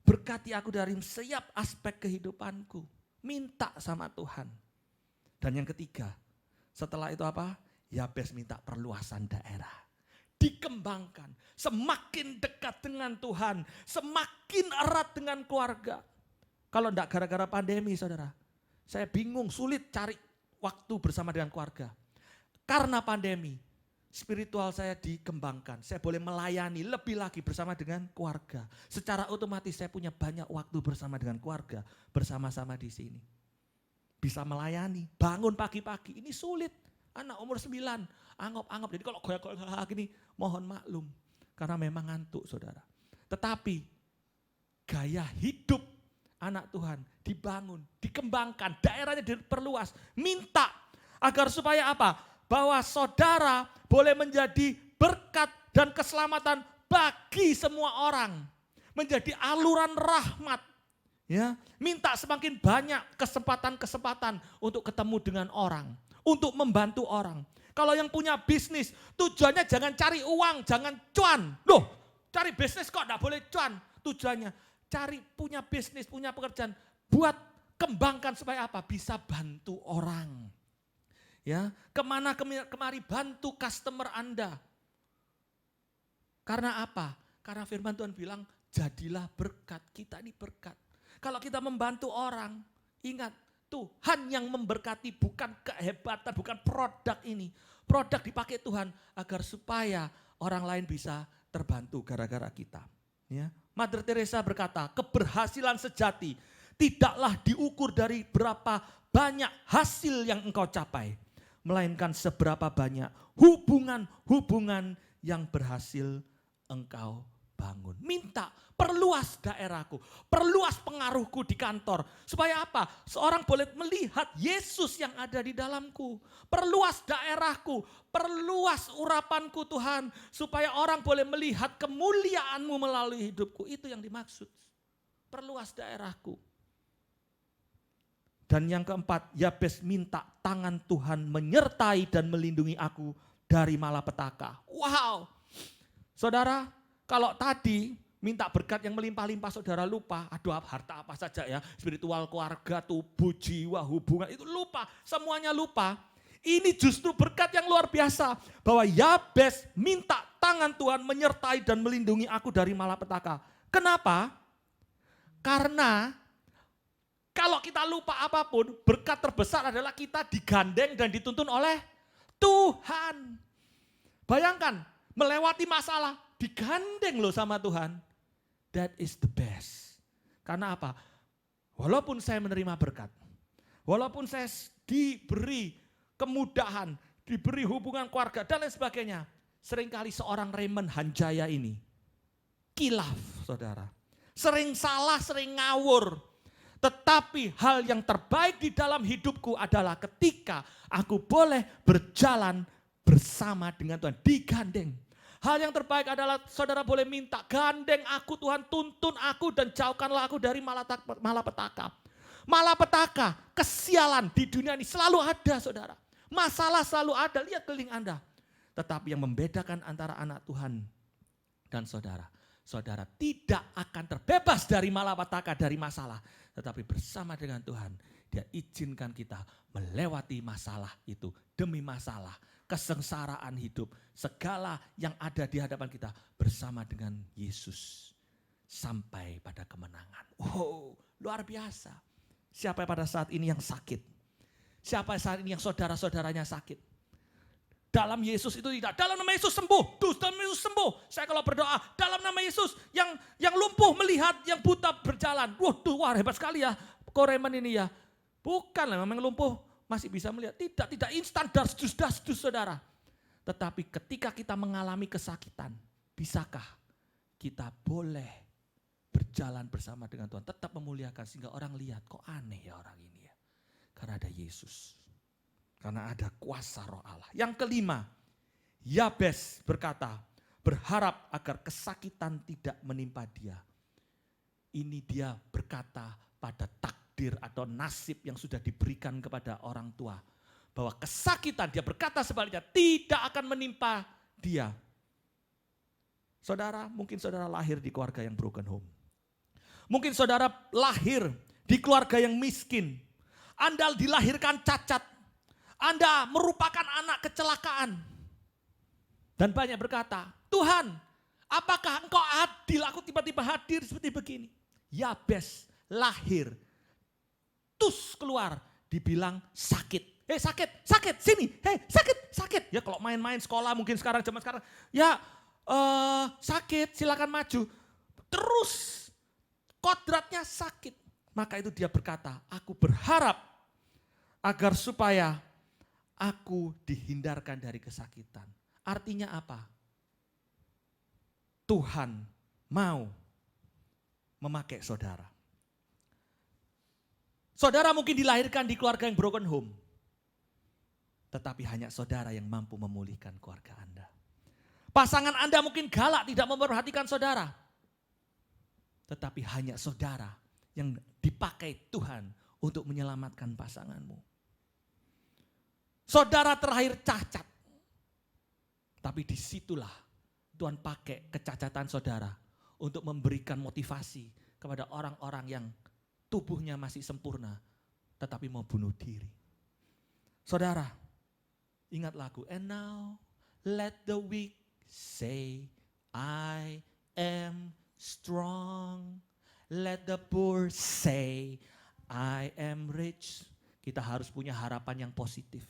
Berkati aku dari setiap aspek kehidupanku. Minta sama Tuhan. Dan yang ketiga, setelah itu apa? Yabes minta perluasan daerah. Dikembangkan, semakin dekat dengan Tuhan, semakin erat dengan keluarga. Kalau enggak gara-gara pandemi saudara, saya bingung, sulit cari waktu bersama dengan keluarga. Karena pandemi, spiritual saya dikembangkan, saya boleh melayani lebih lagi bersama dengan keluarga. Secara otomatis saya punya banyak waktu bersama dengan keluarga, bersama-sama di sini. Bisa melayani, bangun pagi-pagi, ini sulit. Anak umur 9, angop-angop. Jadi kalau goyak-goyak gini, mohon maklum. Karena memang ngantuk saudara. Tetapi gaya hidup anak Tuhan dibangun, dikembangkan, daerahnya diperluas. Minta agar supaya apa? Bahwa saudara boleh menjadi berkat dan keselamatan bagi semua orang. Menjadi aluran rahmat. Ya, minta semakin banyak kesempatan-kesempatan untuk ketemu dengan orang. Untuk membantu orang. Kalau yang punya bisnis, tujuannya jangan cari uang, jangan cuan. Loh, cari bisnis kok enggak boleh cuan. Tujuannya cari punya bisnis, punya pekerjaan. Buat kembangkan supaya apa? Bisa bantu orang. Ya, kemana kemari bantu customer Anda. Karena apa? Karena firman Tuhan bilang, jadilah berkat. Kita ini berkat. Kalau kita membantu orang, ingat, Tuhan yang memberkati, bukan kehebatan, bukan produk ini. Produk dipakai Tuhan agar supaya orang lain bisa terbantu gara-gara kita. Ya. Mother Teresa berkata, keberhasilan sejati tidaklah diukur dari berapa banyak hasil yang engkau capai. Melainkan seberapa banyak hubungan-hubungan yang berhasil engkau bangun. Minta, perluas daerahku, perluas pengaruhku di kantor. Supaya apa? Seorang boleh melihat Yesus yang ada di dalamku. Perluas daerahku, perluas urapanku Tuhan. Supaya orang boleh melihat kemuliaan-Mu melalui hidupku. Itu yang dimaksud. Perluas daerahku. Dan yang keempat, Yabes minta tangan Tuhan menyertai dan melindungi aku dari malapetaka. Wow, saudara, kalau tadi minta berkat yang melimpah-limpah saudara lupa, aduh harta apa saja ya, spiritual, keluarga, tubuh, jiwa, hubungan, itu lupa, semuanya lupa. Ini justru berkat yang luar biasa, bahwa Yabes minta tangan Tuhan menyertai dan melindungi aku dari malapetaka. Kenapa? Karena kalau kita lupa apapun, berkat terbesar adalah kita digandeng dan dituntun oleh Tuhan. Bayangkan, melewati masalah, digandeng loh sama Tuhan. That is the best. Karena apa? Walaupun saya menerima berkat, walaupun saya diberi kemudahan, diberi hubungan keluarga dan lain sebagainya. Seringkali seorang Raymond Hanjaya ini kilaf, saudara. Sering salah, sering ngawur. Tetapi hal yang terbaik di dalam hidupku adalah ketika aku boleh berjalan bersama dengan Tuhan, digandeng. Hal yang terbaik adalah saudara boleh minta, gandeng aku Tuhan, tuntun aku dan jauhkanlah aku dari malapetaka. Malapetaka, kesialan di dunia ini selalu ada saudara. Masalah selalu ada, lihat keliling Anda. Tetapi yang membedakan antara anak Tuhan dan saudara, saudara tidak akan terbebas dari malapetaka, dari masalah. Tetapi bersama dengan Tuhan, Dia izinkan kita melewati masalah itu. Demi masalah, kesengsaraan hidup, segala yang ada di hadapan kita bersama dengan Yesus. Sampai pada kemenangan. Oh, luar biasa. Siapa pada saat ini yang sakit? Siapa saat ini yang saudara-saudaranya sakit? Dalam Yesus itu tidak, dalam nama Yesus sembuh, dalam nama Yesus sembuh. Saya kalau berdoa, dalam nama Yesus yang lumpuh melihat, yang buta berjalan. Waduh, wah hebat sekali ya Koreman ini ya. Bukan lah, memang lumpuh masih bisa melihat. Tidak instan, dasdus saudara. Tetapi ketika kita mengalami kesakitan, bisakah kita boleh berjalan bersama dengan Tuhan, tetap memuliakan sehingga orang lihat, kok aneh ya orang ini ya. Karena ada Yesus. Karena ada kuasa Roh Allah. Yang kelima, Yabes berkata, berharap agar kesakitan tidak menimpa dia. Ini dia berkata pada takdir atau nasib yang sudah diberikan kepada orang tua. Bahwa kesakitan, dia berkata sebaliknya, tidak akan menimpa dia. Saudara, mungkin saudara lahir di keluarga yang broken home. Mungkin saudara lahir di keluarga yang miskin. Anda dilahirkan cacat. Anda merupakan anak kecelakaan. Dan banyak berkata, Tuhan, apakah engkau adil? Aku tiba-tiba hadir seperti begini. Yabes lahir. Terus keluar, dibilang sakit. Hei sakit, sini. Hei sakit. Ya kalau main-main sekolah mungkin zaman sekarang. Ya sakit, silakan maju. Terus kodratnya sakit. Maka itu dia berkata, aku berharap agar supaya aku dihindarkan dari kesakitan. Artinya apa? Tuhan mau memakai saudara. Saudara mungkin dilahirkan di keluarga yang broken home. Tetapi hanya saudara yang mampu memulihkan keluarga Anda. Pasangan Anda mungkin galak, tidak memperhatikan saudara. Tetapi hanya saudara yang dipakai Tuhan untuk menyelamatkan pasanganmu. Saudara terlahir cacat. Tapi disitulah Tuhan pakai kecacatan saudara untuk memberikan motivasi kepada orang-orang yang tubuhnya masih sempurna tetapi mau bunuh diri. Saudara, ingat lagu, and now let the weak say I am strong. Let the poor say I am rich. Kita harus punya harapan yang positif.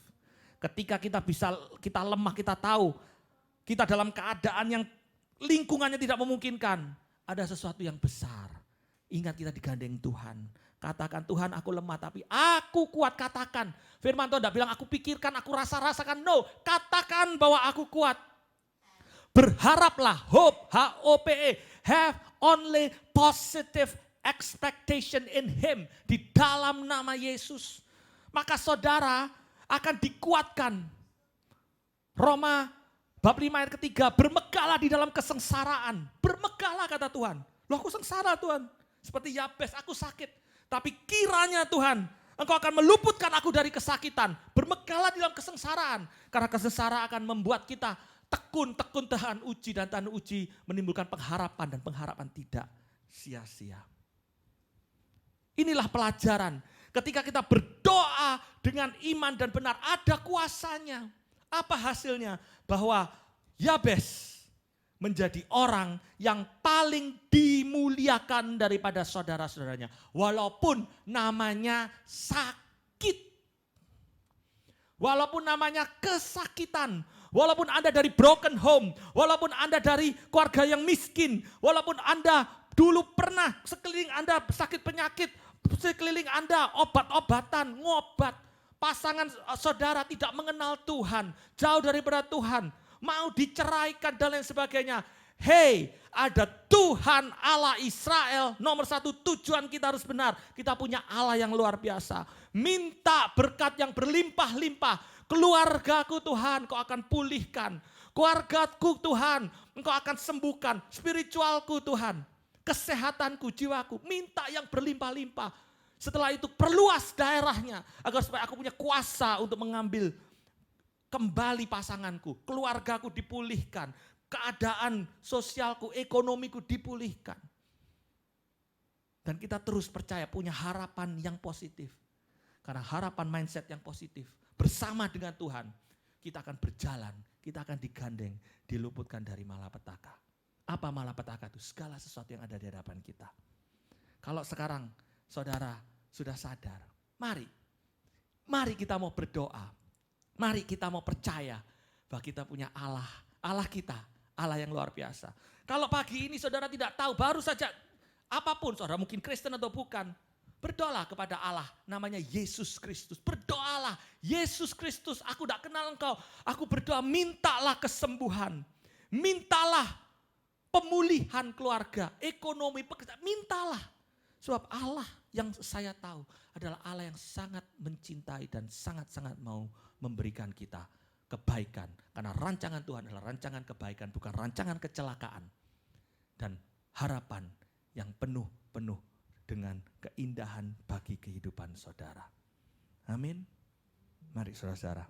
Ketika kita lemah, kita tahu kita dalam keadaan yang lingkungannya tidak memungkinkan. Ada sesuatu yang besar. Ingat kita digandeng Tuhan. Katakan, Tuhan aku lemah tapi aku kuat, katakan. Firman Tuhan tidak bilang aku pikirkan, aku rasakan. No, katakan bahwa aku kuat. Berharaplah, hope, H-O-P-E, have only positive expectation in Him. Di dalam nama Yesus. Maka saudara akan dikuatkan. Roma bab 5 ayat ketiga, bermegahlah di dalam kesengsaraan. Bermegahlah kata Tuhan. Loh aku sengsara Tuhan. Seperti Yabes, aku sakit. Tapi kiranya Tuhan, Engkau akan meluputkan aku dari kesakitan. Bermegahlah di dalam kesengsaraan. Karena kesengsaraan akan membuat kita tekun tahan uji. Dan tahan uji menimbulkan pengharapan. Dan pengharapan tidak sia-sia. Inilah pelajaran. Ketika kita berdoa dengan iman dan benar, ada kuasanya. Apa hasilnya? Bahwa Yabes menjadi orang yang paling dimuliakan daripada saudara-saudaranya. Walaupun namanya sakit. Walaupun namanya kesakitan. Walaupun Anda dari broken home. Walaupun Anda dari keluarga yang miskin. Walaupun Anda dulu pernah sekeliling Anda sakit penyakit. Sekeliling Anda obat-obatan, ngobat. Pasangan saudara tidak mengenal Tuhan, jauh daripada Tuhan, mau diceraikan dan lain sebagainya. Hei, ada Tuhan Allah Israel. Nomor satu, tujuan kita harus benar. Kita punya Allah yang luar biasa. Minta berkat yang berlimpah-limpah. Keluargaku Tuhan, Kau akan pulihkan. Keluargaku Tuhan, Engkau akan sembuhkan. Spiritualku Tuhan, kesehatanku, jiwaku. Minta yang berlimpah-limpah. Setelah itu perluas daerahnya. Agar supaya aku punya kuasa untuk mengambil kembali pasanganku. Keluargaku dipulihkan. Keadaan sosialku, ekonomiku dipulihkan. Dan kita terus percaya punya harapan yang positif. Karena harapan mindset yang positif. Bersama dengan Tuhan, kita akan berjalan, kita akan digandeng, diluputkan dari malapetaka. Apa malapetaka itu? Segala sesuatu yang ada di hadapan kita. Kalau sekarang saudara sudah sadar, mari kita mau berdoa. Mari kita mau percaya bahwa kita punya Allah kita. Allah yang luar biasa. Kalau pagi ini saudara tidak tahu, baru saja apapun, saudara mungkin Kristen atau bukan, berdoalah kepada Allah, namanya Yesus Kristus. Berdoalah, Yesus Kristus, aku tidak kenal Engkau. Aku berdoa, mintalah kesembuhan. Mintalah pemulihan keluarga, ekonomi, pekerjaan. Mintalah. Sebab Allah yang saya tahu adalah Allah yang sangat mencintai dan sangat-sangat mau memberikan kita kebaikan. Karena rancangan Tuhan adalah rancangan kebaikan, bukan rancangan kecelakaan. Dan harapan yang penuh dengan keindahan bagi kehidupan saudara. Amin. Mari saudara-saudara.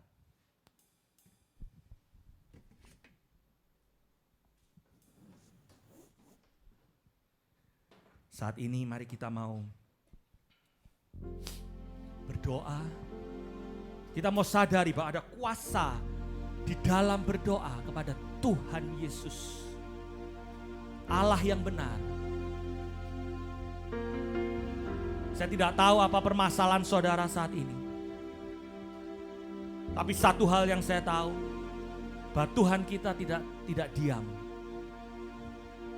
Saat ini mari kita mau berdoa. Kita mau sadari bahwa ada kuasa di dalam berdoa kepada Tuhan Yesus. Allah yang benar. Saya tidak tahu apa permasalahan saudara saat ini. Tapi satu hal yang saya tahu, bahwa Tuhan kita tidak diam.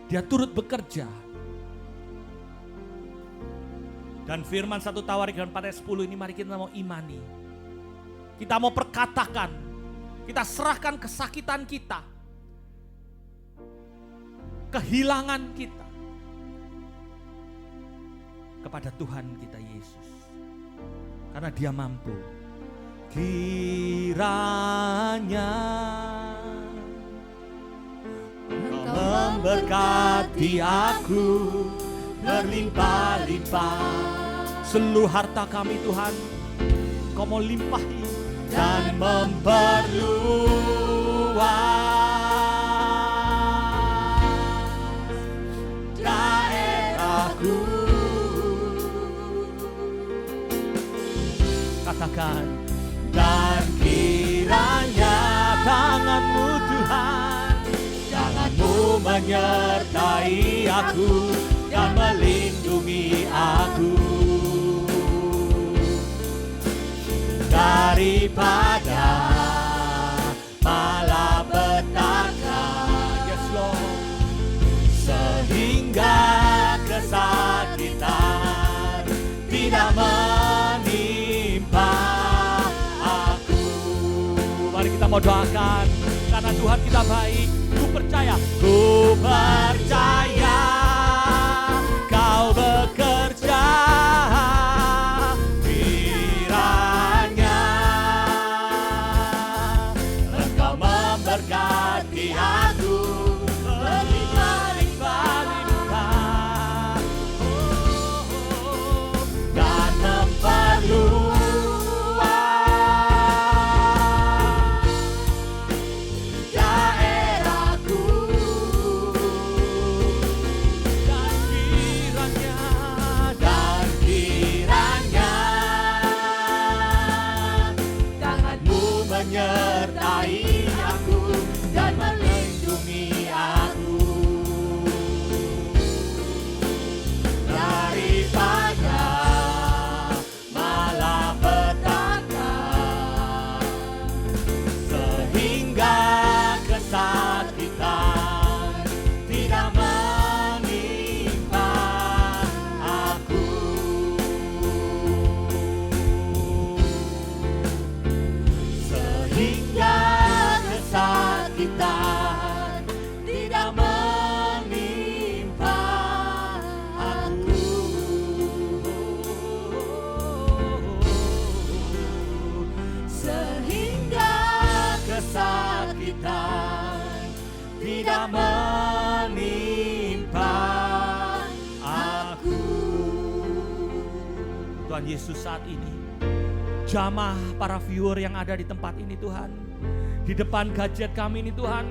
Dia turut bekerja. Dan firman 1 Tawarik 4 ayat 10 ini mari kita mau imani. Kita mau perkatakan, kita serahkan kesakitan kita, kehilangan kita kepada Tuhan kita Yesus. Karena Dia mampu. Kiranya Engkau memberkati aku berlimpah-limpah. Seluruh harta kami Tuhan, Kau mau limpahi dan memperluas daerahku. Katakan, dan kiranya tangan-Mu Tuhan, tangan-Mu menyertai aku dan melindungi aku daripada malapetaka, yes Lord, sehingga kesakitan tidak menimpa aku. Mari kita mau doakan, karena Tuhan kita baik. Ku percaya Kau bekerja. Berkati aku berlimpah-limpah, dan memperluas daerahku. Tuhan Yesus saat ini. Jamah para viewer yang ada di tempat ini Tuhan. Di depan gadget kami ini Tuhan.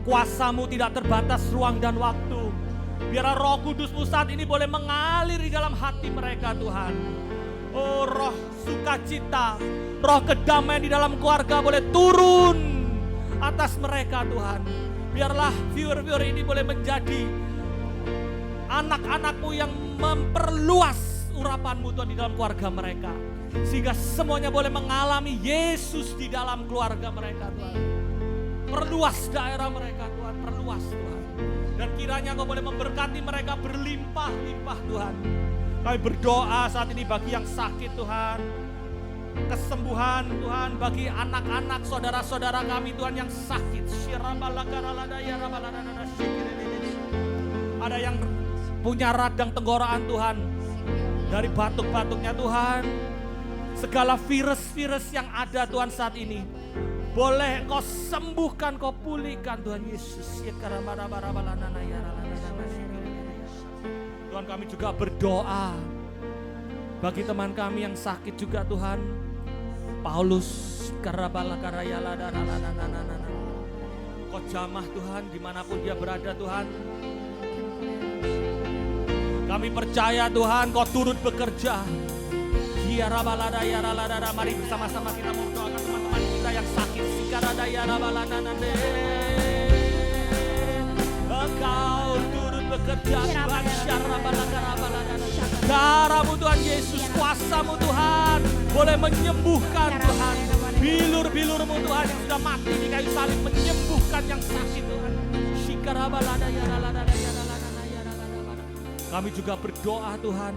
Kuasa-Mu tidak terbatas ruang dan waktu. Biar Roh Kudus-Mu saat ini boleh mengalir di dalam hati mereka Tuhan. Oh, roh sukacita, roh kedamaian di dalam keluarga boleh turun atas mereka Tuhan. Biarlah viewer-viewer ini boleh menjadi anak-anak-Mu yang memperluas urapan-Mu Tuhan di dalam keluarga mereka. Sehingga semuanya boleh mengalami Yesus di dalam keluarga mereka Tuhan. Perluas daerah mereka Tuhan, perluas Tuhan. Dan kiranya Engkau boleh memberkati mereka berlimpah-limpah Tuhan. Kami berdoa saat ini bagi yang sakit Tuhan. Kesembuhan Tuhan bagi anak-anak saudara-saudara kami Tuhan yang sakit. Ada yang punya radang tenggorokan Tuhan. Dari batuk-batuknya Tuhan. Segala virus-virus yang ada Tuhan saat ini. Boleh Engkau sembuhkan, Engkau pulihkan Tuhan Yesus. Tuhan kami juga berdoa bagi teman kami yang sakit juga Tuhan. Paulus Kau jamah Tuhan dimanapun dia berada Tuhan. Kami percaya Tuhan Kau turut bekerja. Mari bersama-sama kita berdoakan teman-teman kita yang sakit. Engkau turut bekerja Tuhan. Darah-Mu Tuhan Yesus, kuasa-Mu Tuhan boleh menyembuhkan Tuhan. Bilur-bilur-Mu Tuhan yang sudah mati di kayu salib menyembuhkan yang sakit Tuhan. Kami juga berdoa Tuhan,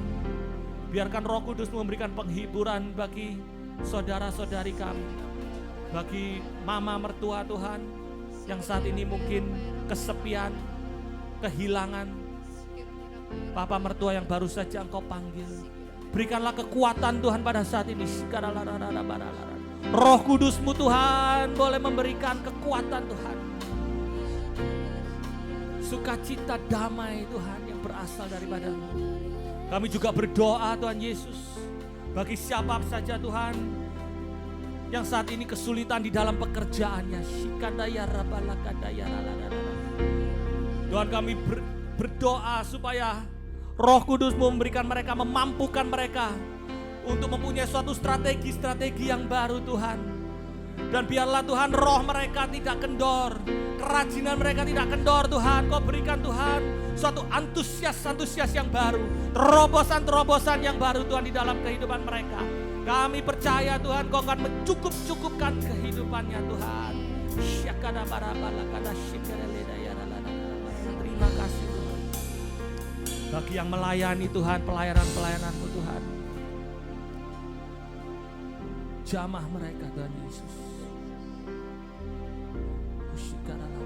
biarkan Roh Kudus memberikan penghiburan bagi saudara-saudari kami, bagi mama mertua Tuhan yang saat ini mungkin kesepian, kehilangan papa mertua yang baru saja Engkau panggil. Berikanlah kekuatan Tuhan pada saat ini. Roh Kudus-Mu Tuhan boleh memberikan kekuatan Tuhan. Sukacita damai Tuhan yang berasal daripada-Mu. Kami juga berdoa Tuhan Yesus bagi siapa saja Tuhan yang saat ini kesulitan di dalam pekerjaannya. Tuhan kami berdoa supaya Roh Kudus memberikan mereka, memampukan mereka untuk mempunyai suatu strategi-strategi yang baru Tuhan. Dan biarlah Tuhan roh mereka tidak kendor, kerajinan mereka tidak kendor Tuhan. Kau berikan Tuhan suatu antusias yang baru, terobosan yang baru Tuhan di dalam kehidupan mereka. Kami percaya Tuhan Kau akan mencukup-cukupkan kehidupannya Tuhan. Terima kasih Tuhan. Bagi yang melayani Tuhan, pelayanan-pelayanan-Mu Tuhan. Jamah mereka Tuhan Yesus.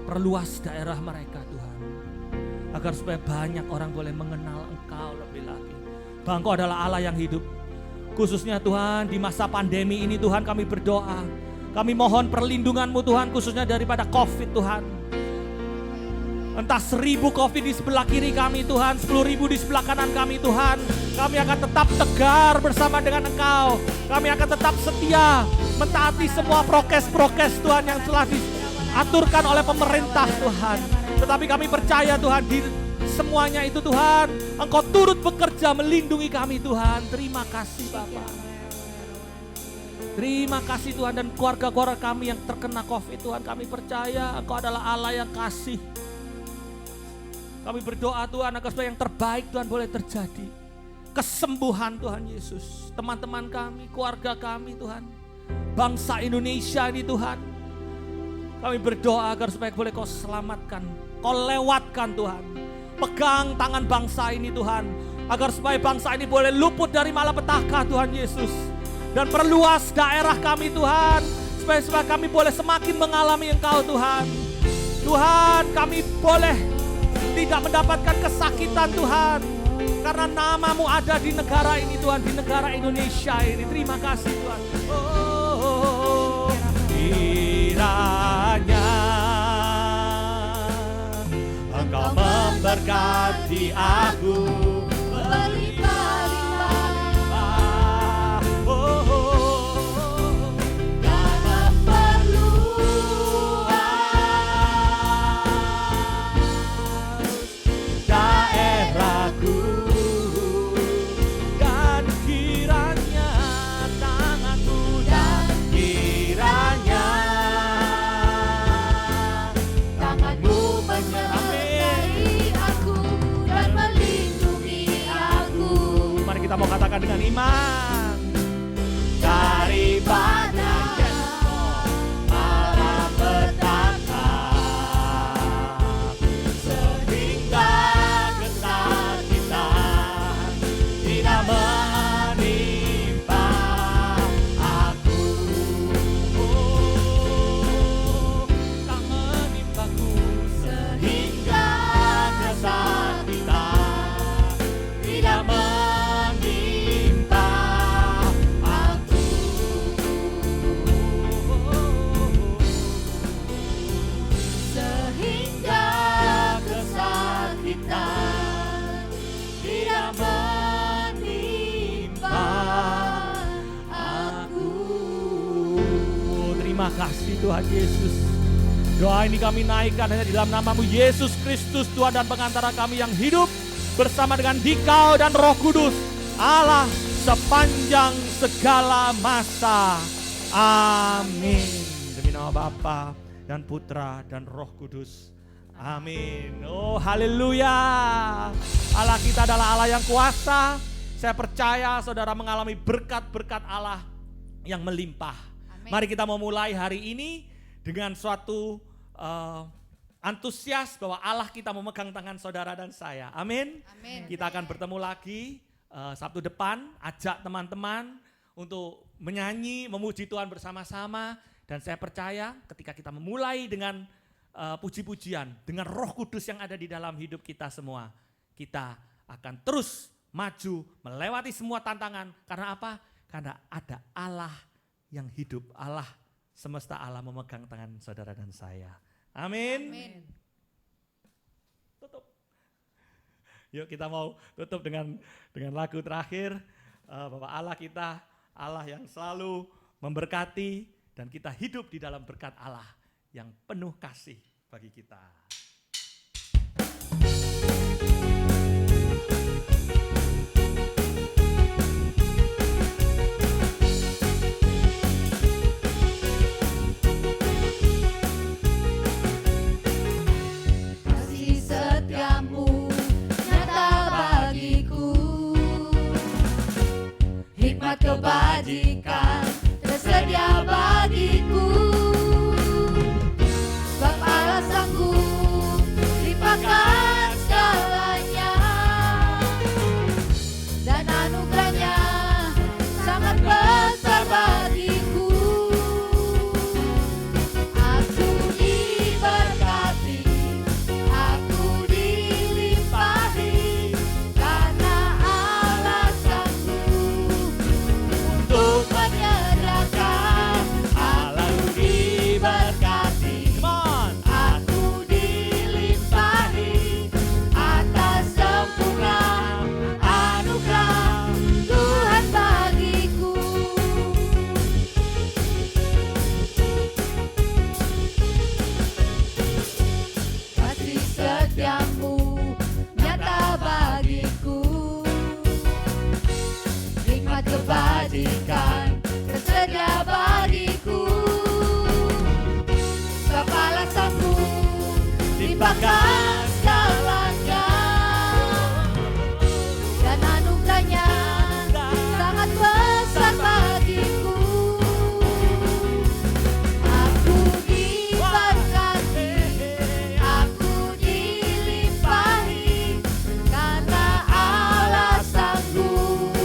Perluas daerah mereka Tuhan. Agar supaya banyak orang boleh mengenal Engkau lebih lagi. Bahwa Engkau adalah Allah yang hidup. Khususnya Tuhan di masa pandemi ini Tuhan kami berdoa. Kami mohon perlindungan-Mu Tuhan khususnya daripada COVID Tuhan. Entah 1000 COVID di sebelah kiri kami Tuhan, 10.000 di sebelah kanan kami Tuhan. Kami akan tetap tegar bersama dengan Engkau. Kami akan tetap setia mentaati semua prokes-prokes Tuhan yang telah diaturkan oleh pemerintah Tuhan. Tetapi kami percaya Tuhan di semuanya itu Tuhan, Engkau turut bekerja melindungi kami Tuhan. Terima kasih Bapa. Terima kasih Tuhan, dan keluarga-keluarga kami yang terkena COVID Tuhan, kami percaya Engkau adalah Allah yang kasih. Kami berdoa Tuhan agar supaya yang terbaik Tuhan boleh terjadi. Kesembuhan Tuhan Yesus. Teman-teman kami, keluarga kami Tuhan. Bangsa Indonesia ini Tuhan. Kami berdoa agar supaya boleh Kau selamatkan. Kau lewatkan Tuhan. Pegang tangan bangsa ini Tuhan. Agar supaya bangsa ini boleh luput dari malapetaka Tuhan Yesus. Dan perluas daerah kami Tuhan. Supaya kami boleh semakin mengalami Engkau Tuhan. Tuhan, kami boleh tidak mendapatkan kesakitan Tuhan, karena nama-Mu ada di negara ini Tuhan, di negara Indonesia ini. Terima kasih Tuhan. Kiranya Engkau memberkati aku berlimpah-limpah iman daripada malapetaka, sehingga kesakitan tidak menimpa aku. Oh, tak menimpaku, sehingga kesakitan tidak menimpa aku. Sehingga kesakitan tidak menimpa aku. Terima kasih Tuhan Yesus. Doa ini kami naikkan hanya di dalam namamu Yesus Kristus, Tuhan dan pengantara kami yang hidup bersama dengan Dikau dan Roh Kudus, Allah sepanjang segala masa. Amin. Demi nama Bapa dan Putra dan Roh Kudus. Amin. Oh haleluya. Allah kita adalah Allah yang kuasa. Saya percaya saudara mengalami berkat-berkat Allah yang melimpah. Amin. Mari kita memulai hari ini dengan suatu antusias bahwa Allah kita memegang tangan saudara dan saya. Amin. Amin. Kita akan bertemu lagi Sabtu depan. Ajak teman-teman untuk menyanyi, memuji Tuhan bersama-sama. Dan saya percaya ketika kita memulai dengan puji-pujian, dengan Roh Kudus yang ada di dalam hidup kita semua, kita akan terus maju melewati semua tantangan. Karena apa? Karena ada Allah yang hidup, Allah semesta Allah memegang tangan saudara dan saya. Amin. Amin. Tutup. Yuk kita mau tutup dengan lagu terakhir. Bapak Allah kita, Allah yang selalu memberkati dan kita hidup di dalam berkat Allah yang penuh kasih bagi kita. Kasih setiamu nyata bagiku, hikmat kebajikan tersedia bagiku. Sebab Allah sanggup limpahkan segalanya, dan anugerahnya sangat besar bagiku. Aku diberkati, aku dilimpahi, karena Allah sanggup untuk menyediakan. Allah diberkati. Come on. Aku dilimpahi atas sempurna anugerah Tuhan bagiku. Kasih setiamu nyata bagiku, hikmat kebajikan tersedia bagiku. Kepala sanggup limpahkan segalanya, dan anugerahnya sangat besar bagiku. Aku diberkati, aku dilimpahi, karena Allah sanggup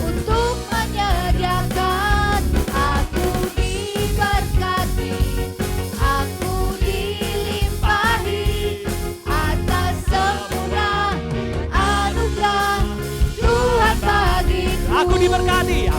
untuk menyediakan. Aku diberkati, aku dilimpahi atas sempurna anugerah Tuhan bagiku. Aku diberkati.